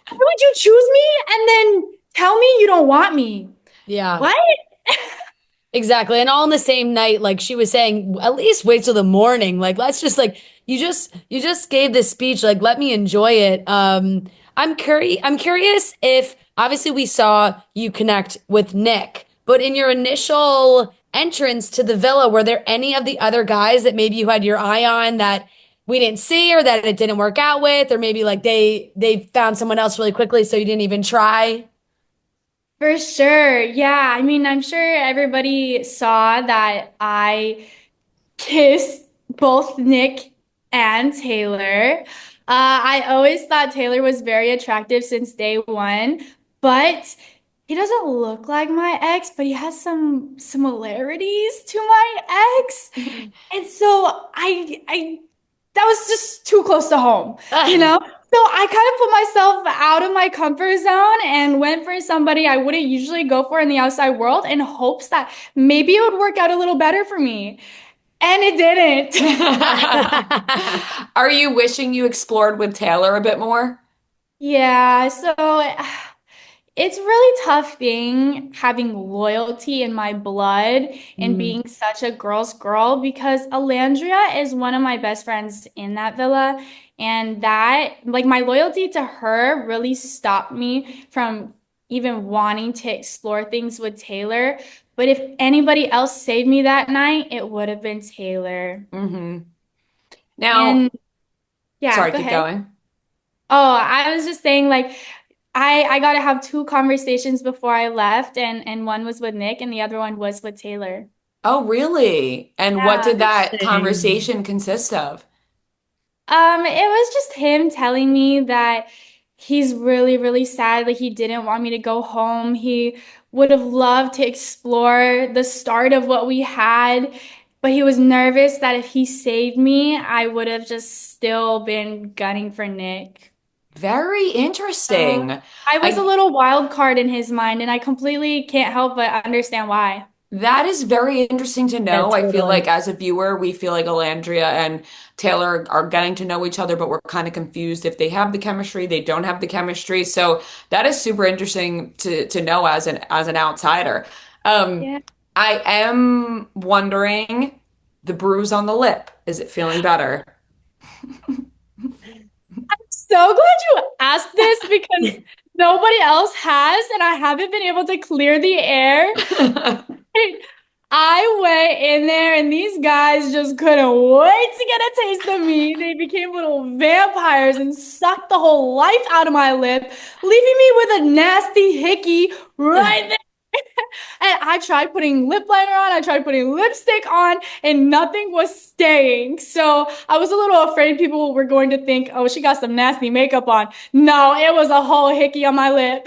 Speaker 6: Why would you choose me and then tell me you don't want me?
Speaker 3: Yeah.
Speaker 6: What?
Speaker 3: Exactly. And all in the same night, like she was saying, at least wait till the morning. Like, let's just like, you just gave this speech, like, let me enjoy it. I'm curious if obviously we saw you connect with Nick, but in your initial entrance to the villa, were there any of the other guys that maybe you had your eye on that we didn't see or that it didn't work out with, or maybe like they found someone else really quickly so you didn't even try?
Speaker 6: For sure. Yeah. I mean, I'm sure everybody saw that I kissed both Nick and Taylor. I always thought Taylor was very attractive since day one, but he doesn't look like my ex, but he has some similarities to my ex. And so I that was just too close to home, you know? So I kind of put myself out of my comfort zone and went for somebody I wouldn't usually go for in the outside world in hopes that maybe it would work out a little better for me. And it didn't.
Speaker 5: Are you wishing you explored with Taylor a bit more?
Speaker 6: Yeah, so it's really tough thing having loyalty in my blood and being such a girl's girl because Alandria is one of my best friends in that villa. And that, like, my loyalty to her really stopped me from even wanting to explore things with Taylor. But if anybody else saved me that night, it would have been Taylor.
Speaker 5: Now,
Speaker 6: And yeah,
Speaker 5: sorry,
Speaker 6: go
Speaker 5: keep
Speaker 6: ahead.
Speaker 5: going.
Speaker 6: Oh, I was just saying, like, I got to have two conversations before I left, and one was with Nick, and the other one was with Taylor.
Speaker 5: Oh, really? And what
Speaker 6: Yeah.
Speaker 5: did that conversation consist of?
Speaker 6: It was just him telling me that he's really, really sad that he didn't want me to go home. He would have loved to explore the start of what we had, but he was nervous that if he saved me, I would have just still been gunning for Nick.
Speaker 5: Very interesting.
Speaker 6: I was a little wild card in his mind, and I completely can't help but understand why.
Speaker 5: That is very interesting to know.
Speaker 3: Yeah,
Speaker 5: I feel
Speaker 3: totally.
Speaker 5: like as a viewer, we feel like Alandria and Taylor are getting to know each other, but we're kind of confused if they have the chemistry, they don't have the chemistry. So that is super interesting to know as an outsider.
Speaker 6: Yeah.
Speaker 5: I am wondering the bruise on the lip. Is it feeling better?
Speaker 6: So glad you asked this because nobody else has, and I haven't been able to clear the air. I went in there, and these guys just couldn't wait to get a taste of me. They became little vampires and sucked the whole life out of my lip, leaving me with a nasty hickey right there. And I tried putting lip liner on, I tried putting lipstick on, and nothing was staying. So I was a little afraid people were going to think, oh, she got some nasty makeup on. No, it was a whole hickey on my lip.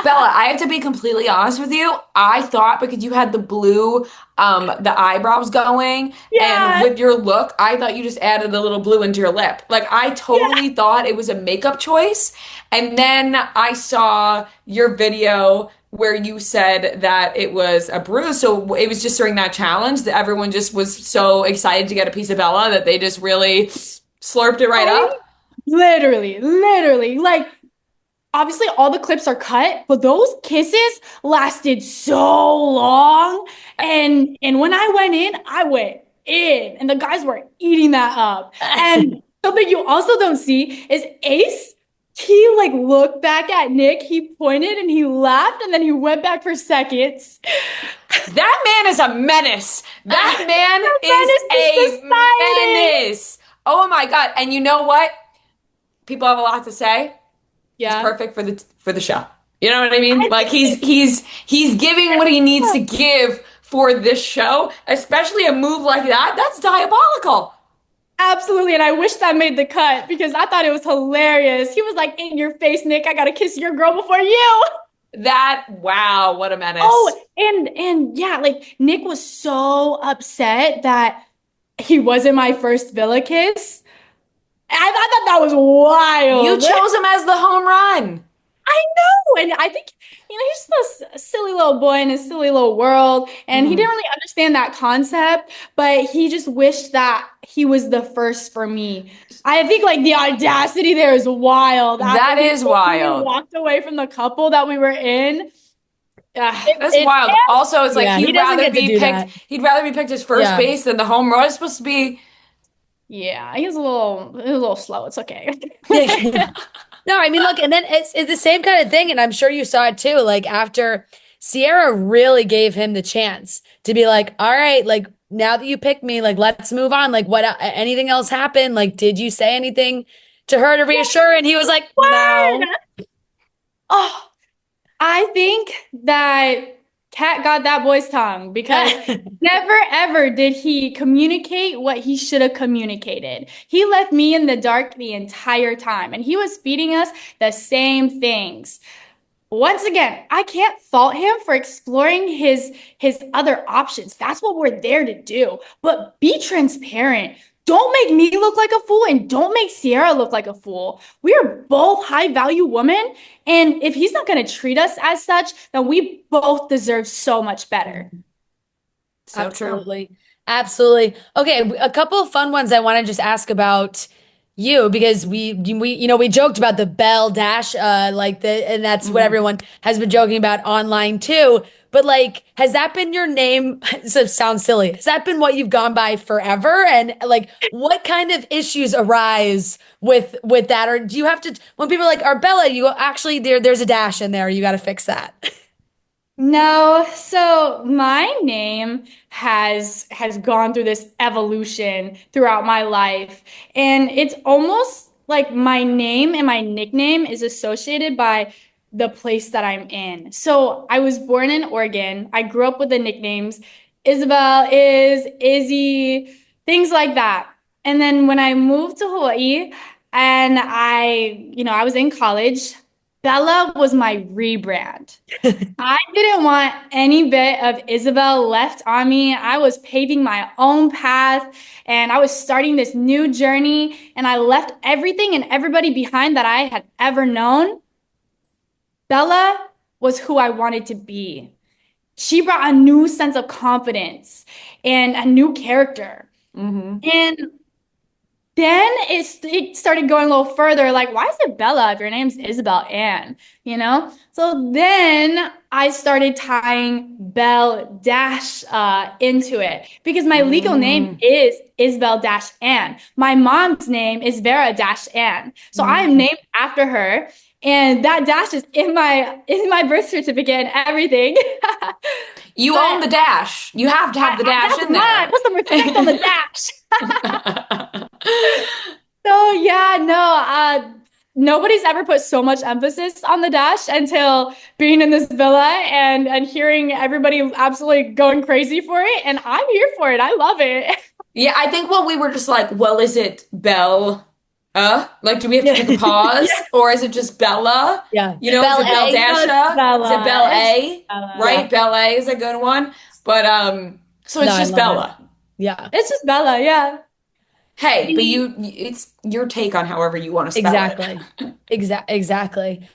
Speaker 5: Bella, I have to be completely honest with you. I thought because you had the blue, the eyebrows going,
Speaker 6: Yeah.
Speaker 5: and with your look, I thought you just added a little blue into your lip. Like I totally thought it was a makeup choice. And then I saw your video where you said that it was a bruise. So it was just during that challenge that everyone just was so excited to get a piece of Bella that they just really slurped it right up.
Speaker 6: Literally, like, obviously all the clips are cut, but those kisses lasted so long. And when I went in, and the guys were eating that up. And something you also don't see is Ace. He like looked back at Nick, he pointed and he laughed, and then he went back for seconds.
Speaker 5: That man is a menace. That man
Speaker 6: menace
Speaker 5: is
Speaker 6: to
Speaker 5: a
Speaker 6: society.
Speaker 5: menace. Oh my God. And you know what? People have a lot to say.
Speaker 6: Yeah.
Speaker 5: He's perfect for the show. You know what I mean? Like he's giving what he needs to give for this show, especially a move like that. That's diabolical.
Speaker 6: Absolutely. And I wish that made the cut because I thought it was hilarious. He was like, in your face, Nick, I gotta kiss your girl before you.
Speaker 5: Wow, what a menace.
Speaker 6: Oh, and yeah, like Nick was so upset that he wasn't my first Villa kiss. I thought that was wild.
Speaker 5: You chose him as the home run.
Speaker 6: I know. And I think, he's just a silly little boy in a silly little world. And he didn't really understand that concept, but he just wished that he was the first for me. I think like the audacity there is wild.
Speaker 5: That is wild.
Speaker 6: Walked away from the couple that we were in.
Speaker 5: That's wild. Also, it's like he'd rather be picked as first base than the home run is supposed to be.
Speaker 6: Yeah, he was a little slow. It's okay.
Speaker 3: No, I mean, look, and then it's the same kind of thing, and I'm sure you saw it too. Like after Sierra really gave him the chance to be like, all right, like now that you picked me, like let's move on. Like what? Anything else happened? Like, did you say anything to her to reassure? And he was like, no.
Speaker 6: Oh, I think that Cat got that boy's tongue because never ever did he communicate what he should have communicated. He left me in the dark the entire time, and he was feeding us the same things. Once again, I can't fault him for exploring his other options. That's what we're there to do. But be transparent. Don't make me look like a fool and don't make Sierra look like a fool. We are both high value women. And if he's not going to treat us as such, then we both deserve so much better.
Speaker 5: So
Speaker 3: Absolutely. True. Absolutely. Okay. A couple of fun ones I want to just ask about you because we joked about the Belle dash, and that's what everyone has been joking about online too. But like, has that been your name? So sounds silly. Has that been what you've gone by forever? And like, what kind of issues arise with that? Or do you have to, when people are like, are Belle-A, you go, actually there's a dash in there. You got to fix that.
Speaker 6: No, so my name has gone through this evolution throughout my life. And it's almost like my name and my nickname is associated by the place that I'm in. So I was born in Oregon. I grew up with the nicknames Isabel, Izzy, things like that. And then when I moved to Hawaii and I was in college, Belle-A was my rebrand. I didn't want any bit of Isabel left on me. I was paving my own path and I was starting this new journey and I left everything and everybody behind that I had ever known. Belle-A was who I wanted to be. She brought a new sense of confidence and a new character. And then it started going a little further, like, why is it Belle-A if your name's Isabel Ann, So then I started tying Belle Dash into it because my legal name is Isabel Dash Ann. My mom's name is Vera Dash Ann. So I am named after her. And that dash is in my birth certificate and everything.
Speaker 5: You own the dash. You have to have the dash in there.
Speaker 6: Put some respect on the dash. So yeah, no, nobody's ever put so much emphasis on the dash until being in this villa and hearing everybody absolutely going crazy for it. And I'm here for it. I love it.
Speaker 5: Yeah, I think we were just like, well, is it Belle? Like, do we have to take a pause, or is it just Belle-A?
Speaker 3: Yeah,
Speaker 5: is it Belle Dasha? Is it Belle-A? Right, yeah. Belle-A is a good one, but so it's just Belle-A.
Speaker 3: Yeah,
Speaker 6: it's just Belle-A. Yeah.
Speaker 5: Hey, but it's your take on however you want to spell it.
Speaker 3: Exactly.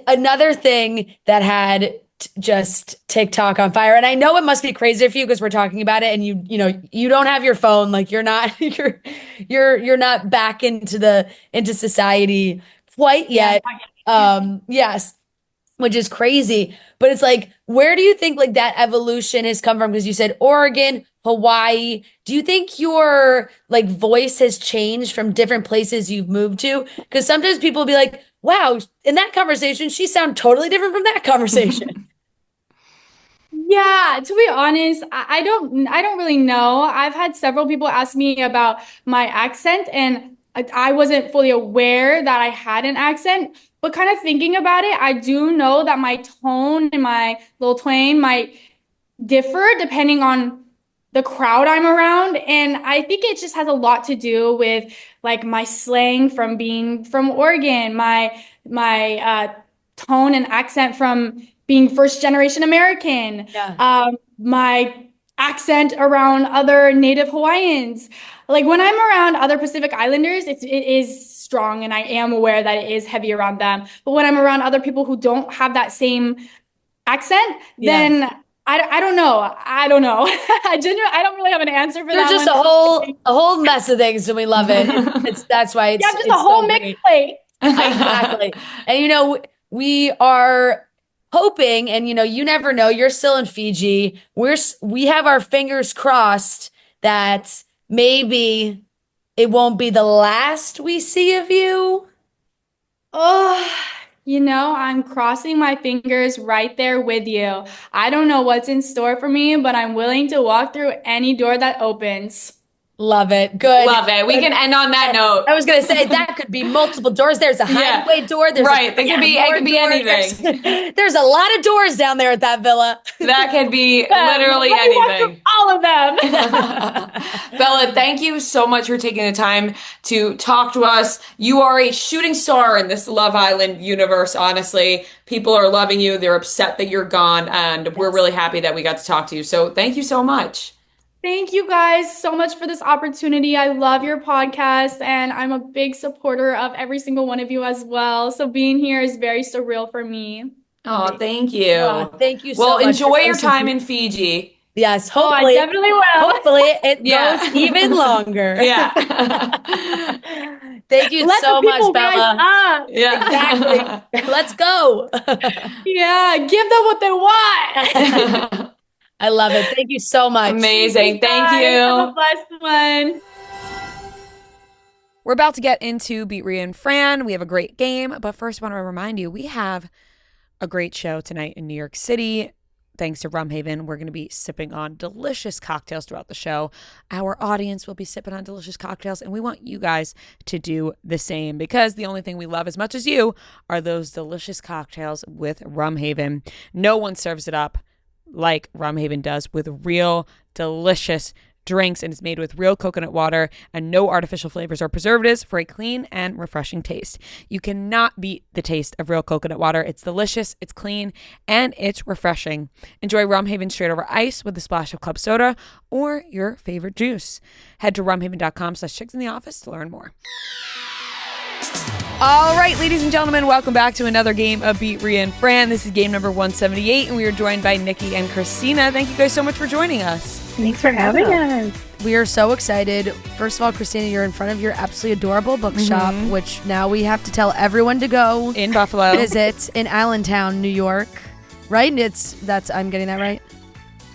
Speaker 3: Another thing that had just TikTok on fire, and I know it must be crazy for you because we're talking about it, and you don't have your phone, like you're not not back into society quite yet. Yes, which is crazy. But it's like, where do you think like that evolution has come from? Because you said Oregon, Hawaii. Do you think your like voice has changed from different places you've moved to? Because sometimes people will be like, wow, in that conversation, she sounded totally different from that conversation.
Speaker 6: Yeah, to be honest, I don't really know. I've had several people ask me about my accent, and I wasn't fully aware that I had an accent. But kind of thinking about it, I do know that my tone and my little twang might differ depending on the crowd I'm around. And I think it just has a lot to do with like my slang from being from Oregon, my tone and accent from being first generation American, my accent around other Native Hawaiians. Like when I'm around other Pacific Islanders, it is strong, and I am aware that it is heavy around them. But when I'm around other people who don't have that same accent, then I don't know. I don't know. I don't really have an answer for that.
Speaker 3: There's just a whole mess of things, and we love it. That's why it's
Speaker 6: just a whole
Speaker 3: so
Speaker 6: mixed plate.
Speaker 3: Exactly. And we are hoping, and you never know. You're still in Fiji. We have our fingers crossed that maybe it won't be the last we see of you.
Speaker 6: Oh, I'm crossing my fingers right there with you. I don't know what's in store for me, but I'm willing to walk through any door that opens.
Speaker 3: Love it. Good.
Speaker 5: Love it. We can end on that note.
Speaker 3: I was going to say that could be multiple doors. There's a hideaway door. There's
Speaker 5: it could be anything.
Speaker 3: There's a lot of doors down there at that villa.
Speaker 5: That could be literally anything.
Speaker 6: All of them.
Speaker 5: Belle-A, thank you so much for taking the time to talk to us. You are a shooting star in this Love Island universe, honestly. People are loving you. They're upset that you're gone, and we're really happy that we got to talk to you. So thank you so much.
Speaker 6: Thank you guys so much for this opportunity. I love your podcast, and I'm a big supporter of every single one of you as well. So being here is very surreal for me.
Speaker 5: Oh, thank you.
Speaker 3: Thank you so much.
Speaker 5: Well, enjoy your time in Fiji.
Speaker 3: Yes, hopefully.
Speaker 6: I definitely will.
Speaker 3: Hopefully it goes even longer.
Speaker 5: Yeah.
Speaker 3: Thank you so much, Belle-A.
Speaker 5: Yeah.
Speaker 3: Exactly. Let's go.
Speaker 6: Yeah, give them what they want.
Speaker 3: I love it. Thank you so much.
Speaker 5: Amazing. Thank you.
Speaker 6: Have a blessed one.
Speaker 1: We're about to get into Beat Ria and Fran. We have a great game, but first I want to remind you, we have a great show tonight in New York City. Thanks to Rum Haven, we're going to be sipping on delicious cocktails throughout the show. Our audience will be sipping on delicious cocktails, and we want you guys to do the same, because the only thing we love as much as you are those delicious cocktails with Rum Haven. No one serves it up like Rum Haven does, with real delicious drinks, and it's made with real coconut water and no artificial flavors or preservatives for a clean and refreshing taste. You cannot beat the taste of real coconut water. It's delicious, it's clean, and it's refreshing. Enjoy Rum Haven straight over ice with a splash of club soda or your favorite juice. Head to rumhaven.com/chicksintheoffice to learn more. All right, ladies and gentlemen, welcome back to another game of Beat Ria and Fran. This is game number 178, and we are joined by Niki and Kristina. Thank you guys so much for joining us.
Speaker 7: Thanks for having us.
Speaker 3: We are so excited. First of all, Kristina, you're in front of your absolutely adorable bookshop, which now we have to tell everyone to go
Speaker 1: in Buffalo.
Speaker 3: Visit in Allentown, New York. Right? I'm getting that right?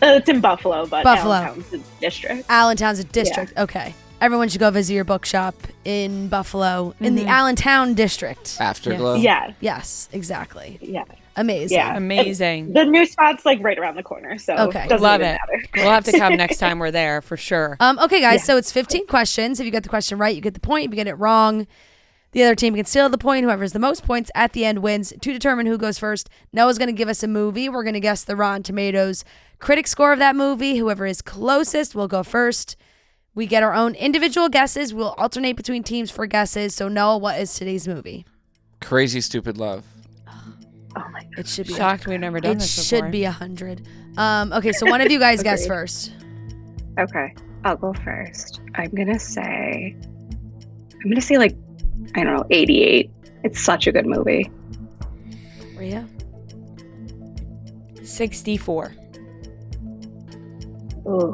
Speaker 7: It's in Buffalo, but
Speaker 3: Buffalo.
Speaker 7: Allentown's a district.
Speaker 3: Allentown's a district. Yeah. Okay. Everyone should go visit your bookshop in Buffalo, in the Allentown district.
Speaker 2: Afterglow.
Speaker 7: Yeah.
Speaker 3: Yes, exactly.
Speaker 7: Yeah.
Speaker 3: Amazing.
Speaker 7: Yeah.
Speaker 1: Amazing.
Speaker 7: And the new spot's like right around the corner, so
Speaker 3: okay.
Speaker 7: Doesn't
Speaker 1: Love
Speaker 7: even
Speaker 1: it.
Speaker 7: matter.
Speaker 1: We'll have to come next time we're there for sure.
Speaker 3: Okay, guys. So it's 15 questions. If you get the question right, you get the point. If you get it wrong, the other team can steal the point. Whoever has the most points at the end wins. To determine who goes first, Noah's going to give us a movie. We're going to guess the Rotten Tomatoes critic score of that movie. Whoever is closest will go first. We get our own individual guesses. We'll alternate between teams for guesses. So, Noah, what is today's movie?
Speaker 2: Crazy Stupid Love.
Speaker 7: Oh my God.
Speaker 3: It should be
Speaker 1: shocked we've never done this before.
Speaker 3: It should be 100. Okay, so one of you guys guess first.
Speaker 7: Okay, I'll go first. I'm gonna say like, I don't know, 88. It's such a good movie.
Speaker 3: Ria?
Speaker 1: 64.
Speaker 7: Ooh.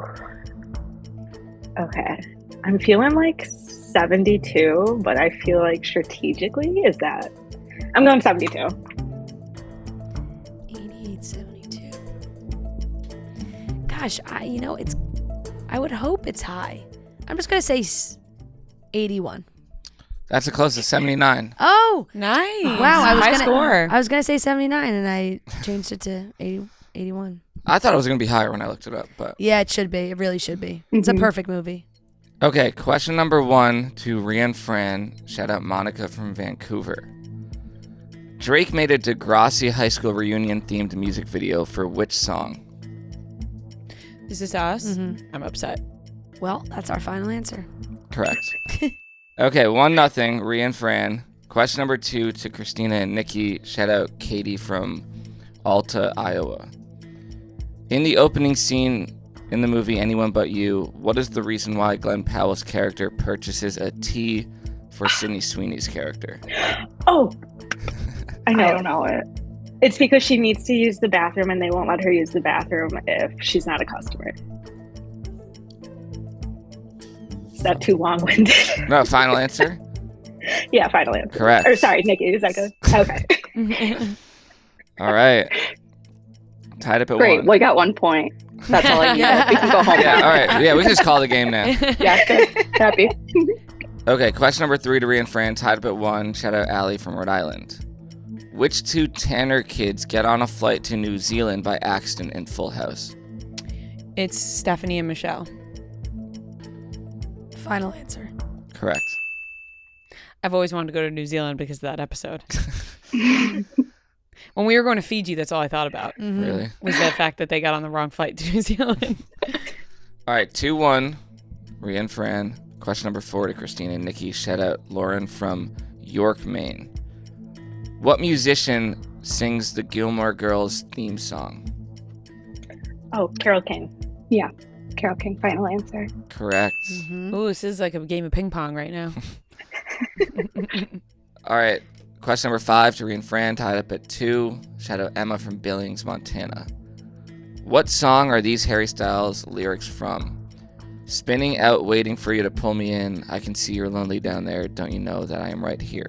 Speaker 7: Okay. I'm feeling like 72, but I feel like strategically I'm going 72.
Speaker 3: 88, 72. Gosh, I would hope it's high. I'm just going to say 81.
Speaker 2: That's the closest, 79.
Speaker 3: Oh,
Speaker 1: nice.
Speaker 3: Wow,
Speaker 1: High score.
Speaker 3: I was going to say 79 and I changed it to 81.
Speaker 2: I thought it was going to be higher when I looked it up, but
Speaker 3: yeah, it should be. It really should be. It's a perfect movie.
Speaker 2: okay. Question number 1 to Ria and Fran. Shout out Monica from Vancouver. Drake made a Degrassi High School reunion themed music video for which song?
Speaker 1: Is this us?
Speaker 3: Mhm.
Speaker 1: I'm upset.
Speaker 3: Well, that's our final answer.
Speaker 2: Correct. Okay, 1-0, Ria and Fran. Question number 2 to Kristina and Niki. Shout out Katy from Alta, Iowa. In the opening scene in the movie Anyone But You, what is the reason why Glenn Powell's character purchases a tea for Sydney Sweeney's character?
Speaker 8: Oh,
Speaker 7: I don't know it. It's because she needs to use the bathroom and they won't let her use the bathroom if she's not a customer. Is that too long-winded?
Speaker 2: No, final answer?
Speaker 7: Yeah, final answer.
Speaker 2: Correct.
Speaker 7: Or sorry, Niki, is that good? Okay.
Speaker 2: All right. Tied up at
Speaker 7: Great,
Speaker 2: 1.
Speaker 7: we got 1 point. That's all I need. We can go home
Speaker 2: Yeah,
Speaker 7: now.
Speaker 2: all right. Yeah, we can just call the game now.
Speaker 7: Yeah, good. Happy.
Speaker 2: Okay, question number 3 to Ria and Fran. Tied up at 1. Shout out Allie from Rhode Island. Which 2 Tanner kids get on a flight to New Zealand by accident in Full House?
Speaker 1: It's Stephanie and Michelle.
Speaker 3: Final answer.
Speaker 2: Correct.
Speaker 1: I've always wanted to go to New Zealand because of that episode. When we were going to Fiji, that's all I thought about.
Speaker 3: Mhm.
Speaker 2: Really?
Speaker 1: Was the fact that they got on the wrong flight to New Zealand.
Speaker 2: All right, 2-1, Ria and Fran. Question number 4 to Kristina and Niki. Shout out Lauren from York, Maine. What musician sings the Gilmore Girls theme song?
Speaker 7: Oh, Carole King. Yeah, Carole King, final answer.
Speaker 2: Correct.
Speaker 3: Mhm.
Speaker 1: Ooh, this is like a game of ping pong right now.
Speaker 2: All right, question number 5 to Ria and Fran. Tied up at 2. Shout out Emma from Billings, Montana. What song are these Harry Styles lyrics from? Spinning out, waiting for you to pull me in. I can see you're lonely down there. Don't you know that I am right here?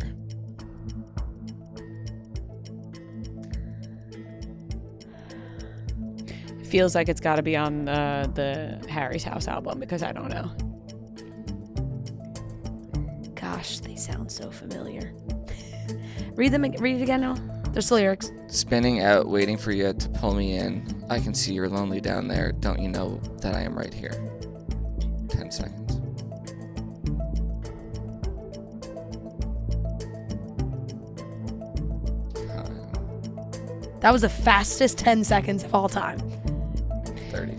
Speaker 1: Feels like it's got to be on the Harry's House album because I don't know.
Speaker 3: Gosh, they sound so familiar. Read it again, Noah. There's the lyrics.
Speaker 2: Spinning out, waiting for you to pull me in. I can see you're lonely down there. Don't you know that I am right here? 10 seconds.
Speaker 3: That was the fastest 10 seconds of all time.
Speaker 2: 30.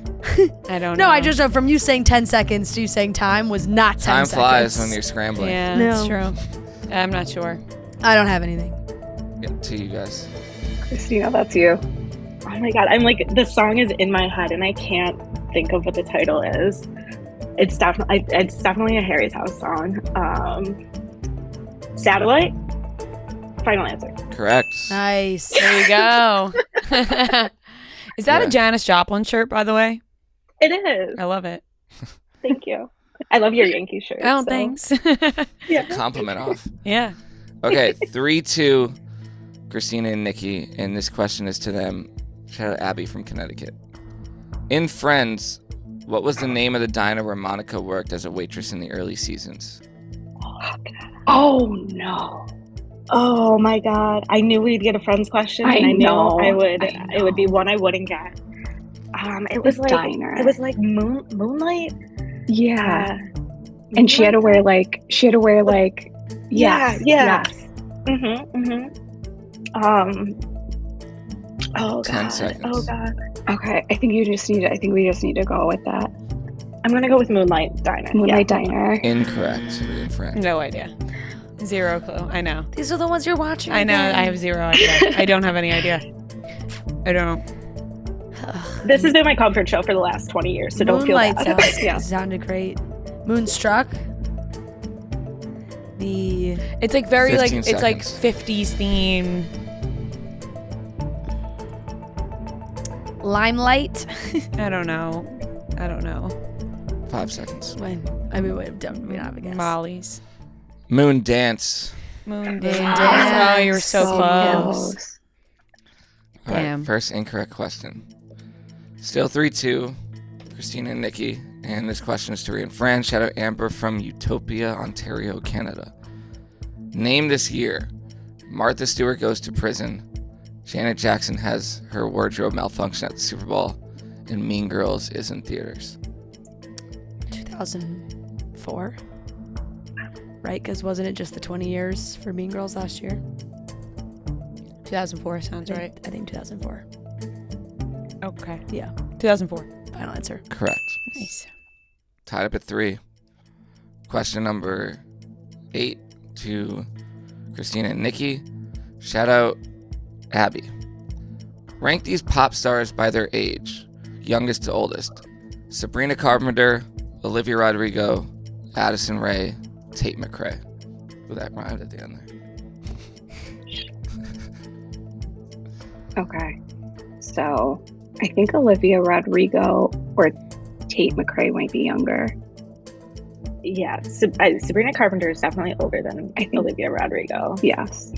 Speaker 1: I don't know.
Speaker 3: No, I just know from you saying 10 seconds to you saying time was not 10
Speaker 2: Time
Speaker 3: seconds.
Speaker 2: flies when you're scrambling.
Speaker 1: Yeah,
Speaker 3: No.
Speaker 1: that's true. I'm not sure.
Speaker 3: I don't have anything.
Speaker 2: Yeah, to you guys.
Speaker 7: Kristina, that's you. Oh my god, I'm like, the song is in my head and I can't think of what the title is. It's definitely a Harry's House song. Satellite? Final answer.
Speaker 2: Correct.
Speaker 3: Nice.
Speaker 1: There you go. Is that
Speaker 2: Yeah.
Speaker 1: a Janis Joplin shirt, by the way?
Speaker 7: It is.
Speaker 1: I love it.
Speaker 7: Thank you. I love your Yankee shirt.
Speaker 1: Oh,
Speaker 7: so-
Speaker 1: thanks.
Speaker 7: Yeah.
Speaker 2: Compliment off.
Speaker 1: Yeah.
Speaker 2: Okay, 3-2, Kristina and Niki, and this question is to them. Shout out Abby from Connecticut. In Friends, what was the name of the diner where Monica worked as a waitress in the early seasons?
Speaker 7: Oh no. Oh my god. I knew we'd get a Friends question and I knew
Speaker 8: know.
Speaker 7: it would be one I wouldn't get. It was like
Speaker 8: diner.
Speaker 7: it was like Moonlight.
Speaker 8: Yeah. And she had to wear like
Speaker 7: Yeah.
Speaker 8: yes.
Speaker 7: Mhm. Oh
Speaker 2: 10
Speaker 7: god.
Speaker 2: seconds.
Speaker 7: Oh god.
Speaker 8: Okay, I think we just need to go with that.
Speaker 7: I'm gonna go with Moonlight Diner.
Speaker 8: Moonlight Diner.
Speaker 2: Incorrect, Ria and Fran.
Speaker 1: No idea. Zero clue. I know.
Speaker 3: These are the ones you're watching.
Speaker 1: I know.
Speaker 3: again.
Speaker 1: I have zero idea. I don't have any idea. I don't.
Speaker 7: This has been my comfort show for the last 20 years, so don't feel
Speaker 3: Moonlight
Speaker 7: bad.
Speaker 3: sounds, sounded great. Moonstruck. The
Speaker 1: It's like very like
Speaker 2: 15
Speaker 1: it's like
Speaker 2: seconds.
Speaker 1: 50s theme.
Speaker 3: Limelight.
Speaker 1: I don't know.
Speaker 2: 5 seconds.
Speaker 3: When I mean, wait, don't we don't have a guess.
Speaker 1: Molly's.
Speaker 2: Moon Dance.
Speaker 1: Moon
Speaker 3: Dance.
Speaker 1: Dance. Oh, you were so
Speaker 3: So
Speaker 1: close.
Speaker 2: All right,
Speaker 1: Damn.
Speaker 2: first incorrect question. Still 3-2, Kristina and Niki. And this question is to Ria and Fran. Shout out Amber from Utopia, Ontario, Canada. Name this year. Martha Stewart goes to prison. Janet Jackson has her wardrobe malfunction at the Super Bowl. And Mean Girls is in theaters.
Speaker 3: 2004. Right, because wasn't it just the 20 years for Mean Girls last year?
Speaker 1: 2004 sounds right.
Speaker 3: I think 2004.
Speaker 1: Okay.
Speaker 3: Yeah.
Speaker 1: 2004.
Speaker 3: Final answer.
Speaker 2: Correct.
Speaker 1: Nice.
Speaker 2: Tied up at 3. Question number 8 to Kristina and Niki. Shout out Abby. Rank these pop stars by their age, youngest to oldest. Sabrina Carpenter, Olivia Rodrigo, Addison Rae, Tate McRae. Well, that rhymed at the end there.
Speaker 8: Okay. So I think Olivia Rodrigo or Tate McRae might be younger.
Speaker 7: Yeah, Sabrina Carpenter is definitely older than Olivia Rodrigo.
Speaker 8: Yes.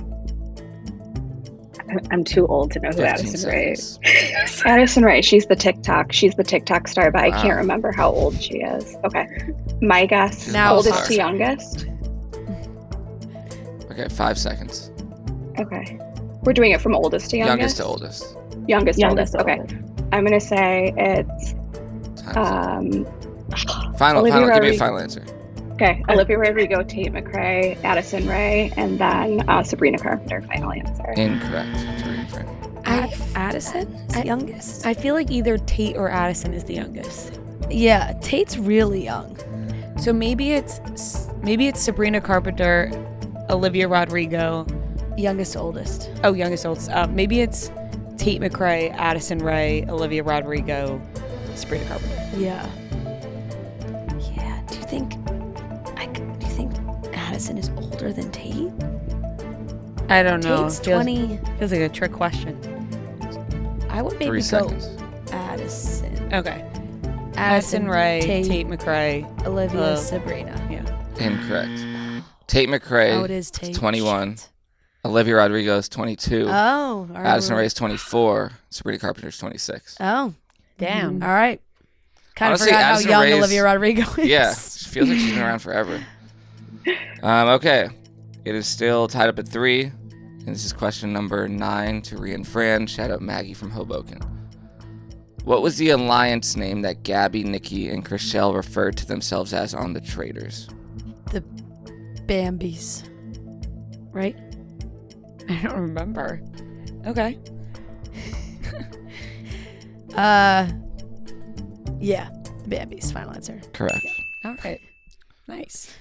Speaker 7: I'm too old to know who
Speaker 2: 15
Speaker 7: Addison Rae is.
Speaker 2: seconds.
Speaker 8: Addison Rae, she's the TikTok star, but I
Speaker 2: Wow.
Speaker 8: can't remember how old she is. Okay. My guess,
Speaker 2: She's
Speaker 3: Now
Speaker 8: oldest
Speaker 2: star.
Speaker 8: to youngest.
Speaker 2: Okay, 5 seconds.
Speaker 8: Okay. We're doing it from oldest to youngest?
Speaker 2: Youngest to oldest.
Speaker 8: Youngest to
Speaker 7: Youngest
Speaker 8: oldest.
Speaker 7: to
Speaker 8: Okay.
Speaker 7: oldest.
Speaker 8: I'm going to say it's
Speaker 2: Time's up.
Speaker 8: Olivia
Speaker 2: Final. Give me a
Speaker 8: Rodrigo.
Speaker 2: final answer.
Speaker 8: Okay, Olivia Rodrigo, Tate McRae, Addison Rae, and then Sabrina Carpenter. Final answer.
Speaker 2: Incorrect. To Ria Fran.
Speaker 3: Addison is the youngest?
Speaker 1: I feel like either Tate or Addison is the youngest.
Speaker 3: Yeah, Tate's really young.
Speaker 1: So maybe it's Sabrina Carpenter, Olivia Rodrigo.
Speaker 3: Youngest to oldest.
Speaker 1: Oh, youngest oldest. Maybe it's Tate McRae, Addison Rae, Olivia Rodrigo, Sabrina Carpenter.
Speaker 3: Yeah. Yeah. Do you think Addison is older than Tate?
Speaker 1: I don't know.
Speaker 3: Tate's 20.
Speaker 1: Feels like a trick question.
Speaker 3: I would
Speaker 2: 3
Speaker 3: maybe go
Speaker 2: seconds.
Speaker 3: Addison.
Speaker 1: Okay. Addison Rae, Tate McRae.
Speaker 3: Olivia, Sabrina.
Speaker 2: Incorrect. Tate McRae
Speaker 3: Oh, it is Tate.
Speaker 2: 21.
Speaker 3: Shit.
Speaker 2: Olivia Rodrigo is 22.
Speaker 3: Oh, all right.
Speaker 2: Addison Rae is 24. Sabrina Carpenter is 26.
Speaker 3: Oh,
Speaker 1: Damn.
Speaker 3: all right. Kind
Speaker 2: Honestly,
Speaker 3: of forgot
Speaker 2: Addison
Speaker 3: how young
Speaker 2: Rae's-
Speaker 3: Olivia Rodrigo is.
Speaker 2: Yeah, she feels like she's been around forever. Okay, it is still tied up at 3. And this is question number 9 to Ria and Fran. Shout out Maggie from Hoboken. What was the alliance name that Gabby, Niki, and Chriselle referred to themselves as on The Traitors?
Speaker 3: The Bambis. Right?
Speaker 1: I don't remember. Okay.
Speaker 3: Yeah. Bambis. Final answer.
Speaker 2: Correct.
Speaker 1: All right. Nice.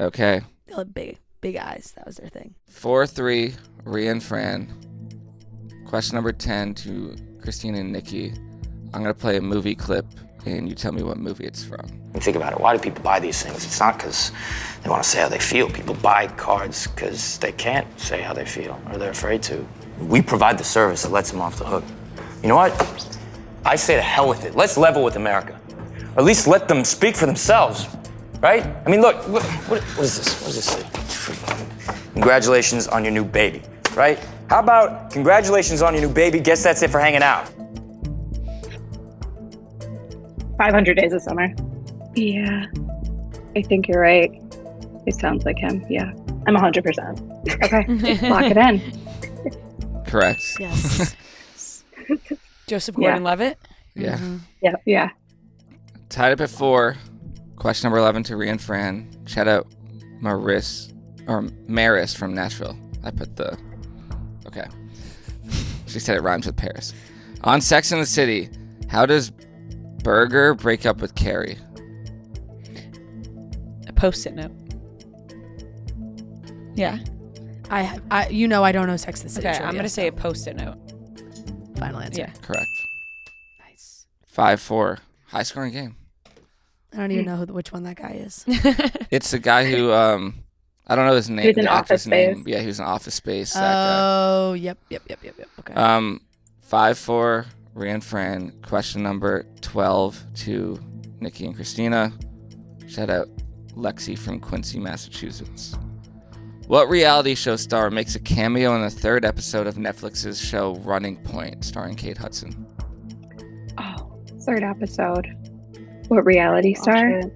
Speaker 2: Okay,
Speaker 3: They had big eyes. That was their thing.
Speaker 2: 4-3, Ria and Fran. Question number 10 to Kristina and Niki. I'm going to play a movie clip, and you tell me what movie it's from.
Speaker 9: Think about it. Why do people buy these things? It's not because they want to say how they feel. People buy cards because they can't say how they feel or they're afraid to. We provide the service that lets them off the hook. You know what? I say to hell with it. Let's level with America. Or at least let them speak for themselves, right? I mean, look, what is this? What does this say? Congratulations on your new baby, right? How about congratulations on your new baby? Guess that's it for hanging out.
Speaker 7: 500 Days of Summer.
Speaker 8: Yeah. I think you're right. It sounds like him. Yeah.
Speaker 7: I'm 100%.
Speaker 8: Okay. Lock it in.
Speaker 2: Correct.
Speaker 3: Yes.
Speaker 1: Joseph
Speaker 8: Yeah.
Speaker 1: Gordon-Levitt.
Speaker 2: Yeah.
Speaker 8: Yeah.
Speaker 2: Tied up at 4. Question number 11 to Ria and Fran. Shout out Maris from Nashville. I put the... Okay. She said it rhymes with Paris. On Sex and the City, how does Berger break up with Carrie?
Speaker 1: A Post-it note. Yeah.
Speaker 3: I don't know Sex and the City.
Speaker 1: Okay.
Speaker 3: trivia,
Speaker 1: I'm gonna say a
Speaker 3: so
Speaker 1: Post-it note.
Speaker 3: final answer.
Speaker 1: Yeah.
Speaker 2: Correct.
Speaker 3: Nice.
Speaker 2: 5-4. High scoring game.
Speaker 3: I don't even know which one that guy is.
Speaker 2: It's the guy who, I don't know his name.
Speaker 7: He was in
Speaker 2: the actor's
Speaker 7: Office Space.
Speaker 2: name. Yeah, he was in Office Space. That guy.
Speaker 3: Oh, yep. Okay.
Speaker 2: 5-4. Ria and Fran. Question number 12 to Niki and Kristina. Shout out Lexi from Quincy, Massachusetts. What reality show star makes a cameo in the 3rd episode of Netflix's show Running Point, starring Kate Hudson?
Speaker 8: Oh, 3rd episode. What reality star?
Speaker 7: shit.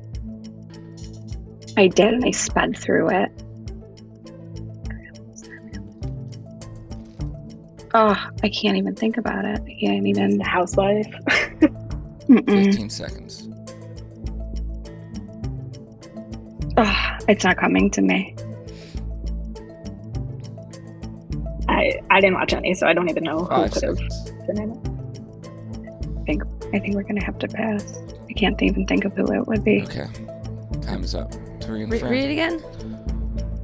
Speaker 8: I did, and I sped through it. Oh, I can't even think about it. I can't even.
Speaker 7: The Housewife.
Speaker 8: Mm-mm.
Speaker 2: 15 seconds.
Speaker 8: Oh, it's not coming to me.
Speaker 7: I didn't watch any, so I don't even know who
Speaker 2: 5
Speaker 7: could have
Speaker 2: seconds.
Speaker 7: been in it.
Speaker 8: I think we're gonna have to pass. I can't even think of who it would be.
Speaker 2: Okay. Time is up. To Ria and Fran.
Speaker 3: Read it again.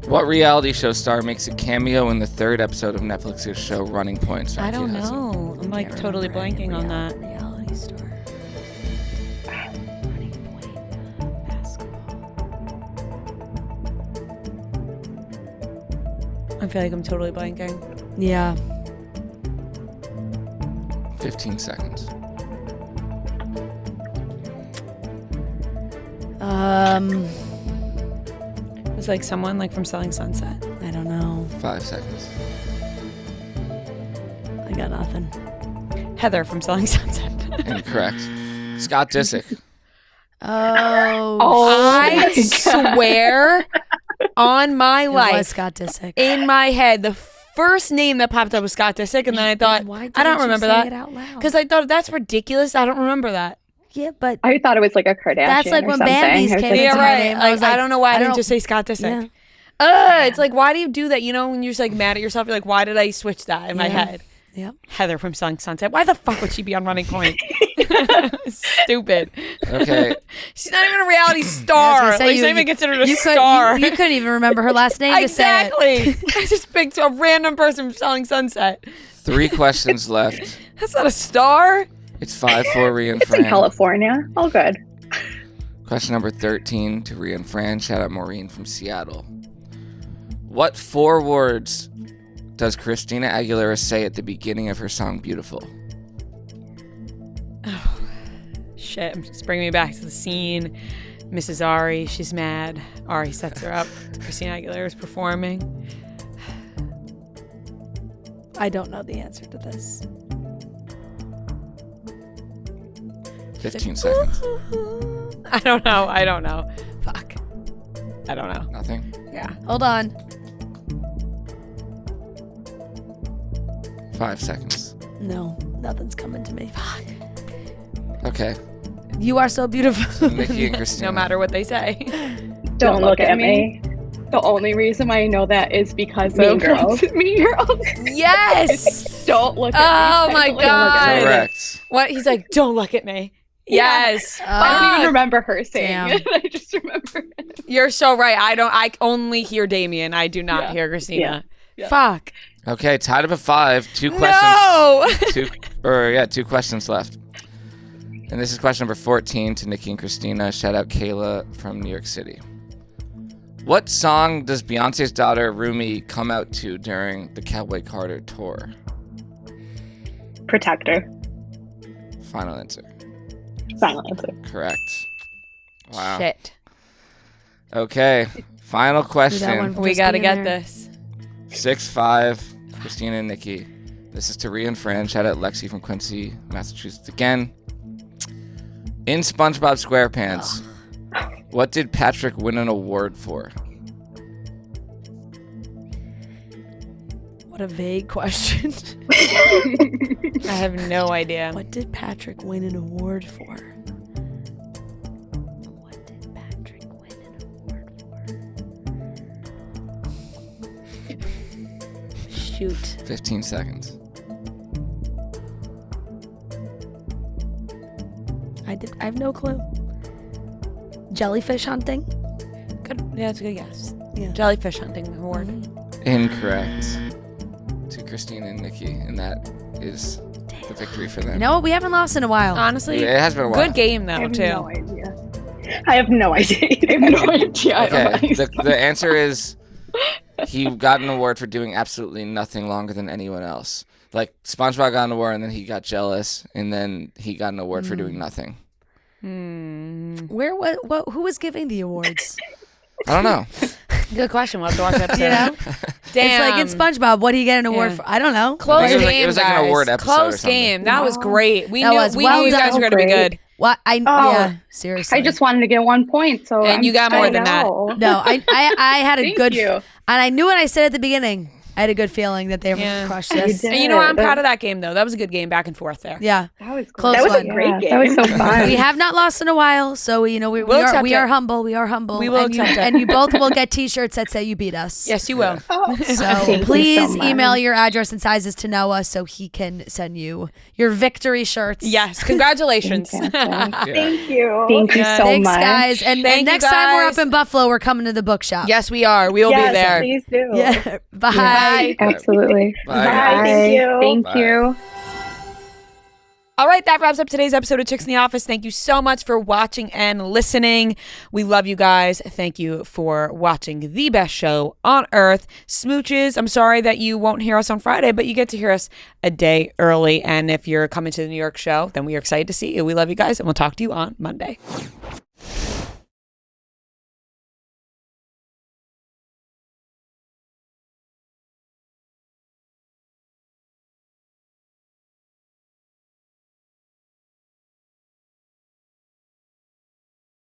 Speaker 2: What reality show star makes a cameo in the 3rd episode of Netflix's show Running Points?
Speaker 1: I don't know. I'm like totally blanking on that.
Speaker 3: Reality star. Running point. Basketball.
Speaker 1: I feel like I'm totally blanking.
Speaker 3: Yeah.
Speaker 2: 15 seconds.
Speaker 1: It was like someone like from Selling Sunset.
Speaker 3: I don't know.
Speaker 2: 5 seconds.
Speaker 3: I got nothing.
Speaker 1: Heather from Selling Sunset.
Speaker 2: Incorrect. Scott Disick.
Speaker 1: I swear on my
Speaker 3: It
Speaker 1: life,
Speaker 3: was Scott Disick.
Speaker 1: in my head, the first name that popped up was Scott Disick, and then I thought,
Speaker 3: Why
Speaker 1: I don't
Speaker 3: didn't you
Speaker 1: remember
Speaker 3: say
Speaker 1: that
Speaker 3: it out loud?
Speaker 1: because I thought that's ridiculous. I don't remember that.
Speaker 3: Yeah, but
Speaker 8: I thought it was like a Kardashian.
Speaker 3: That's like
Speaker 8: or
Speaker 3: when
Speaker 8: something.
Speaker 3: Bambi's
Speaker 8: I was
Speaker 3: came
Speaker 8: like,
Speaker 3: into
Speaker 1: Yeah,
Speaker 3: my
Speaker 1: right.
Speaker 3: name.
Speaker 1: Like,
Speaker 3: I was like,
Speaker 1: I don't know why I didn't
Speaker 3: don't-
Speaker 1: just say Scott Disick.
Speaker 3: Yeah.
Speaker 1: It's like, why do you do that? You know, when you're just like mad at yourself, you're like, why did I switch that in my head?
Speaker 3: Yep.
Speaker 1: Heather from Selling Sunset. Why the fuck would she be on Running Point? Stupid.
Speaker 2: Okay.
Speaker 1: She's not even a reality
Speaker 3: I was
Speaker 1: star.
Speaker 3: gonna say,
Speaker 1: Like, she's not even considered a
Speaker 3: you
Speaker 1: star.
Speaker 3: You couldn't even remember her last name to say it.
Speaker 1: Exactly. I just picked a random person from Selling Sunset.
Speaker 2: 3 questions left.
Speaker 1: That's not a star.
Speaker 2: It's 5-4 Ria and
Speaker 8: It's in
Speaker 2: Fran.
Speaker 8: California. All good.
Speaker 2: Question number 13 to Ria and Fran. Shout out Maureen from Seattle. What 4 words does Kristina Aguilera say at the beginning of her song Beautiful?
Speaker 1: Oh, shit. It's bringing me back to the scene. Mrs. Ari, she's mad. Ari sets her up. Kristina Aguilera's performing.
Speaker 3: I don't know the answer to this.
Speaker 2: 15 seconds.
Speaker 1: I don't know. Fuck. I don't know.
Speaker 2: Nothing?
Speaker 1: Yeah.
Speaker 3: Hold on.
Speaker 2: 5 seconds.
Speaker 3: No, nothing's coming to me. Fuck.
Speaker 2: Okay.
Speaker 3: You are so beautiful.
Speaker 2: Nikki and Kristina.
Speaker 1: No matter what they say.
Speaker 8: Don't look at me. The only reason why I know that is because
Speaker 7: Mean
Speaker 8: of
Speaker 7: Girls.
Speaker 8: Mean Girls.
Speaker 1: Yes.
Speaker 8: Don't look at
Speaker 1: Oh
Speaker 8: me.
Speaker 1: my
Speaker 8: Don't look at me.
Speaker 1: God.
Speaker 2: Correct.
Speaker 1: What? He's like, don't look at me. Yes.
Speaker 8: I don't even
Speaker 1: Fuck.
Speaker 8: remember her saying
Speaker 3: Damn.
Speaker 8: it. I just remember it.
Speaker 1: You're so right. I only hear Damien. I do not
Speaker 8: Yeah.
Speaker 1: hear Kristina.
Speaker 8: Yeah.
Speaker 1: Fuck.
Speaker 2: Okay, tied up at 5. 2 questions.
Speaker 1: No.
Speaker 2: 2 questions left. And this is question number 14 to Nikki and Kristina. Shout out Kayla from New York City. What song does Beyonce's daughter Rumi come out to during the Cowboy Carter tour?
Speaker 7: Protector.
Speaker 2: Final answer.
Speaker 7: Final answer.
Speaker 2: Correct. Wow.
Speaker 1: Shit.
Speaker 2: Okay. Final
Speaker 3: one
Speaker 2: question.
Speaker 3: for
Speaker 1: We
Speaker 3: just
Speaker 1: got to
Speaker 3: being
Speaker 1: get
Speaker 3: there.
Speaker 1: this.
Speaker 2: 6-5. Kristina and Nikki. This is to Ria and Fran. Shout out Lexi from Quincy, Massachusetts again. In SpongeBob SquarePants, what did Patrick win an award for?
Speaker 3: What a vague question.
Speaker 1: I have no idea.
Speaker 3: What did Patrick win an award for? What did Patrick win an award for? Shoot.
Speaker 2: 15 seconds.
Speaker 3: I have no clue. Jellyfish hunting?
Speaker 1: Good. Yeah, that's a good guess.
Speaker 3: Yeah.
Speaker 1: Jellyfish hunting award.
Speaker 2: Incorrect. To Kristina and Nikki, and that is the victory for them.
Speaker 3: You know what? We haven't lost in a while.
Speaker 1: Honestly,
Speaker 2: It has been a while.
Speaker 1: good game
Speaker 7: I
Speaker 1: though
Speaker 7: have
Speaker 1: too.
Speaker 7: no idea. I have no idea. I have no idea.
Speaker 2: Okay, the answer is he got an award for doing absolutely nothing longer than anyone else. Like SpongeBob got an award, and then he got jealous, and then he got an award for doing nothing.
Speaker 3: Where what who was giving the awards?
Speaker 2: I don't know.
Speaker 1: Good question. We'll have to watch that episode.
Speaker 3: You know?
Speaker 1: Damn.
Speaker 3: It's like in SpongeBob. What do you get an award
Speaker 1: Yeah.
Speaker 3: for? I don't know.
Speaker 1: Close
Speaker 2: I think
Speaker 1: game,
Speaker 2: it was like an
Speaker 1: guys.
Speaker 2: award episode or
Speaker 1: Close
Speaker 2: something.
Speaker 1: game. That was great. We
Speaker 3: That
Speaker 1: knew
Speaker 3: was
Speaker 1: we
Speaker 3: well
Speaker 1: knew you guys
Speaker 3: done.
Speaker 1: were gonna be
Speaker 7: Great.
Speaker 1: good.
Speaker 3: What yeah, seriously.
Speaker 8: I just wanted to get 1 point, so
Speaker 1: And you got more than that.
Speaker 3: No, I had a
Speaker 8: Thank
Speaker 3: good
Speaker 8: you.
Speaker 3: and I knew what I said at the beginning. I had a good feeling that they were
Speaker 1: Yeah.
Speaker 3: crush this.
Speaker 7: did.
Speaker 1: And you know what? I'm proud of that game, though. That was a good game back and forth there.
Speaker 3: Yeah.
Speaker 7: That was
Speaker 3: Close
Speaker 7: That was
Speaker 3: one.
Speaker 7: a great game.
Speaker 8: That was so fun.
Speaker 3: We have not lost in a while, so we
Speaker 1: We'll
Speaker 3: are
Speaker 1: accept
Speaker 3: we
Speaker 1: it.
Speaker 3: are humble. We are humble.
Speaker 1: We will
Speaker 3: and you,
Speaker 1: accept it.
Speaker 3: and you both will get T-shirts that say you beat us.
Speaker 1: Yes, you will.
Speaker 3: So
Speaker 8: Thank you
Speaker 3: please
Speaker 8: so much.
Speaker 3: email your address and sizes to Noah so he can send you your victory shirts.
Speaker 1: Yes, congratulations.
Speaker 8: Fantastic.
Speaker 7: Thank you.
Speaker 8: Thank you
Speaker 1: Yeah.
Speaker 8: so
Speaker 3: Thanks,
Speaker 8: much.
Speaker 3: guys. And
Speaker 1: Thank you,
Speaker 3: next time we're
Speaker 1: guys.
Speaker 3: up in Buffalo, we're coming to the bookshop.
Speaker 1: Yes, we are. We will
Speaker 7: Yes,
Speaker 1: be there.
Speaker 7: please do.
Speaker 3: Yeah. Bye.
Speaker 1: Bye.
Speaker 8: Absolutely.
Speaker 2: Bye.
Speaker 7: Bye. Thank you.
Speaker 8: Thank
Speaker 2: Bye.
Speaker 8: you.
Speaker 1: All right, that wraps up today's episode of Chicks in the Office. Thank you so much for watching and listening. We love you guys. Thank you for watching the best show on earth. Smooches, I'm sorry that you won't hear us on Friday, but you get to hear us a day early. And if you're coming to the New York show, then we are excited to see you. We love you guys, and we'll talk to you on Monday.